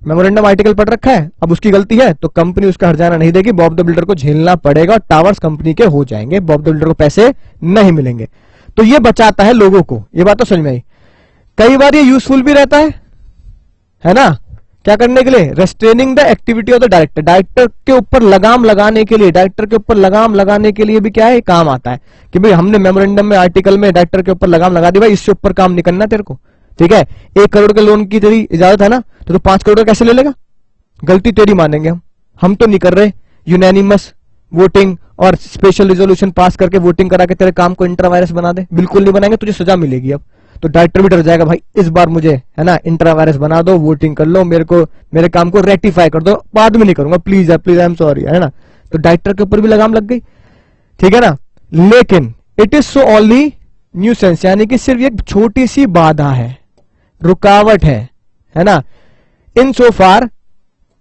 मेमोरेंडम आर्टिकल पढ़ रखा है, अब उसकी गलती है, तो कंपनी उसका हर्जाना नहीं देगी, बॉब द बिल्डर को झेलना पड़ेगा और टावर्स कंपनी के हो जाएंगे, बॉब द बिल्डर को पैसे नहीं मिलेंगे। तो ये बचाता है लोगों को, ये बात तो समझ में आई। कई बार ये यूजफुल भी रहता है ना, क्या करने के लिए? Restraining the activity of the director, director के ऊपर लगाम लगाने के लिए, डायरेक्टर के ऊपर लगाम लगाने के लिए भी क्या है, काम आता है कि भाई हमने मेमोरेंडम में आर्टिकल में डायरेक्टर के ऊपर लगाम लगा दी, भाई इससे ऊपर काम नहीं करना तेरे को, ठीक है। 1 करोड़ के लोन की तेरी इजाजत है ना, तो 5 करोड़ कैसे ले लेगा? गलती तेरी मानेंगे हम तो नहीं कर रहे। यूनैनिमस वोटिंग और स्पेशल रिजोल्यूशन पास करके वोटिंग करा के तेरे काम को इंट्रा वायरस बना दे, बिल्कुल नहीं बनाएंगे, तुझे सजा मिलेगी। अब तो डायरेक्टर भी डर जाएगा, भाई इस बार मुझे, है ना, इंट्रा वायरस बना दो, वोटिंग कर लो, मेरे काम को रेक्टिफाई कर दो, बाद में नहीं करूंगा, प्लीज आई एम सॉरी, है ना। तो डायरेक्टर के ऊपर भी लगाम लग गई, ठीक है ना। लेकिन it is so only nuisance, यानी कि सिर्फ एक छोटी सी बाधा है, रुकावट है ना। In so far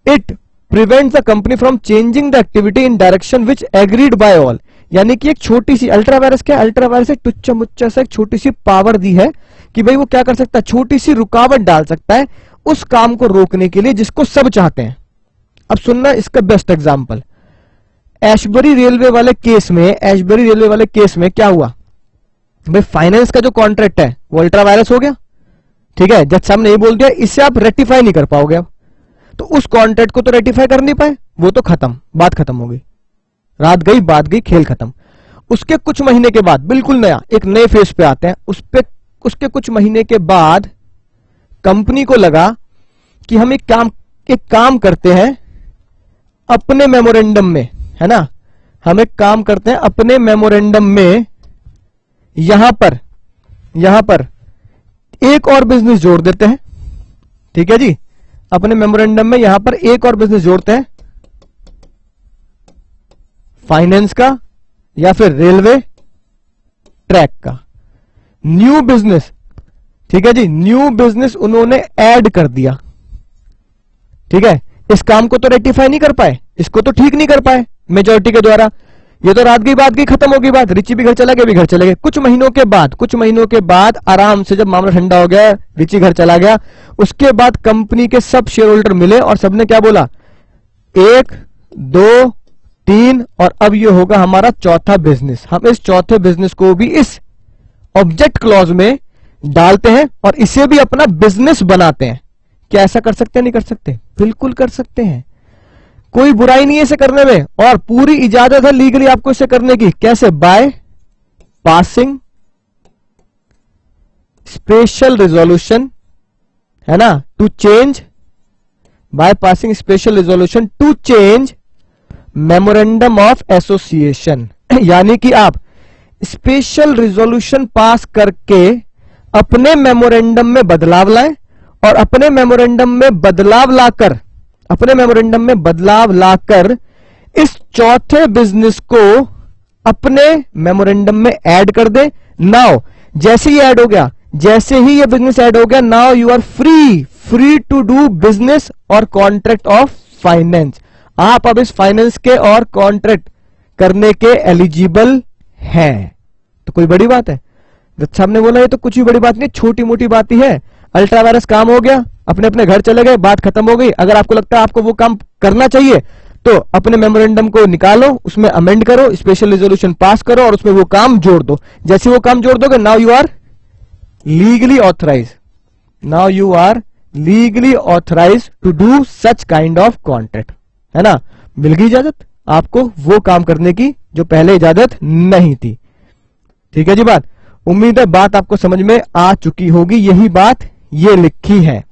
it prevents the company from changing the activity in direction which agreed by all, यानी कि एक छोटी सी अल्ट्रा वायरस, क्या अल्ट्रा वायरस एक टुच्चा मुच्चा सा एक छोटी सी पावर दी है कि भाई वो क्या कर सकता है, छोटी सी रुकावट डाल सकता है उस काम को रोकने के लिए जिसको सब चाहते हैं। अब सुनना इसका बेस्ट एग्जांपल, एशबरी रेलवे वाले केस में क्या हुआ भाई, फाइनेंस का जो कॉन्ट्रैक्ट है वो अल्ट्रा वायरस हो गया, ठीक है। जज साहब ने ये बोल दिया इसे आप रेक्टिफाई नहीं कर पाओगे, अब तो उस कॉन्ट्रैक्ट को तो रेक्टिफाई कर नहीं पाए, वो तो खत्म, बात खत्म हो गई, रात गई बात गई, खेल खत्म। उसके कुछ महीने के बाद बिल्कुल नया एक नए फेज पे आते हैं, उसके कुछ महीने के बाद कंपनी को लगा कि हम एक काम करते हैं अपने मेमोरेंडम में, है ना, हम एक काम करते हैं अपने मेमोरेंडम में, यहां पर एक और बिजनेस जोड़ देते हैं। ठीक है जी, अपने मेमोरेंडम में यहां पर एक और बिजनेस जोड़ते हैं, फाइनेंस का या फिर रेलवे ट्रैक का। न्यू बिजनेस, ठीक है जी, न्यू बिजनेस उन्होंने ऐड कर दिया। ठीक है, इस काम को तो रेक्टिफाई नहीं कर पाए, इसको तो ठीक नहीं कर पाए मेजोरिटी के द्वारा। ये तो रात की बात की, खत्म होगी बात, रिची भी घर चला गया, भी घर चले गए। कुछ महीनों के बाद आराम से जब मामला ठंडा हो गया, रिची घर चला गया, उसके बाद कंपनी के सब शेयर होल्डर मिले और सबने क्या बोला, 1 2 3 और अब ये होगा हमारा चौथा बिजनेस। हम इस चौथे बिजनेस को भी इस ऑब्जेक्ट क्लॉज में डालते हैं और इसे भी अपना बिजनेस बनाते हैं। क्या ऐसा कर सकते हैं, नहीं कर सकते? बिल्कुल कर सकते हैं, कोई बुराई नहीं है इसे करने में, और पूरी इजाजत है लीगली आपको इसे करने की। कैसे? बाय पासिंग स्पेशल रिजोल्यूशन, है ना, to change, by passing special resolution to change memorandum of association. यानी कि आप स्पेशल रिजोल्यूशन पास करके अपने मेमोरेंडम में बदलाव लाएं और अपने मेमोरेंडम में बदलाव लाकर इस चौथे बिजनेस को अपने मेमोरेंडम में ऐड कर दे। नाउ जैसे ही ऐड हो गया, जैसे ही ये बिजनेस ऐड हो गया, now you are free to do business और कॉन्ट्रैक्ट ऑफ फाइनेंस। आप अब इस फाइनेंस के और कॉन्ट्रैक्ट करने के एलिजिबल हैं। तो कोई बड़ी बात है? दत्त साहब ने बोला ये तो कुछ भी बड़ी बात नहीं, छोटी मोटी बात ही है। अल्ट्रा वायरस काम हो गया, अपने अपने घर चले गए, बात खत्म हो गई। अगर आपको लगता है आपको वो काम करना चाहिए तो अपने मेमोरेंडम को निकालो, उसमें अमेंड करो, स्पेशल रिजोल्यूशन पास करो और उसमें वो काम जोड़ दो। जैसे वो काम जोड़ दोगे, now you are legally authorise to do such kind of contract, है ना। मिल गई इजाजत आपको वो काम करने की जो पहले इजाजत नहीं थी। ठीक है जी, बात उम्मीद है बात आपको समझ में आ चुकी होगी। यही बात ये लिखी है,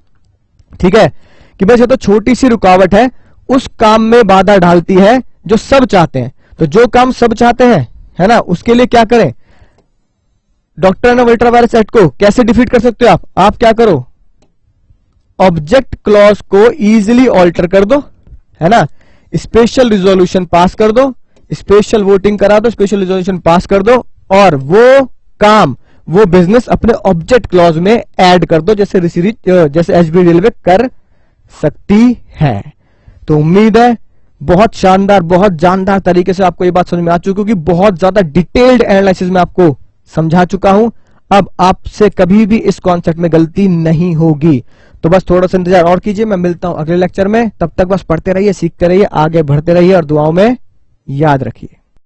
ठीक है, कि बस ये तो छोटी सी रुकावट है, उस काम में बाधा डालती है जो सब चाहते हैं। तो जो काम सब चाहते हैं, है ना, उसके लिए क्या करें? Doctrine of ultra vires act को कैसे डिफीट कर सकते हो आप क्या करो, ऑब्जेक्ट क्लॉज को इजीली ऑल्टर कर दो, है ना, स्पेशल रिजोल्यूशन पास कर दो, स्पेशल वोटिंग करा दो, स्पेशल रिजोल्यूशन पास कर दो और वो काम, वो बिजनेस अपने ऑब्जेक्ट क्लॉज में ऐड कर दो, जैसे एसबी रेलवे कर सकती है। तो उम्मीद है बहुत शानदार, बहुत जानदार तरीके से आपको ये बात समझ में आ चुकी होगी। बहुत ज्यादा डिटेल्ड एनालिसिस में आपको समझा चुका हूं। अब आपसे कभी भी इस कॉन्सेप्ट में गलती नहीं होगी। तो बस थोड़ा सा इंतजार और कीजिए, मैं मिलता हूं अगले लेक्चर में। तब तक बस पढ़ते रहिए, सीखते रहिए, आगे बढ़ते रहिए और दुआओं में याद रखिए।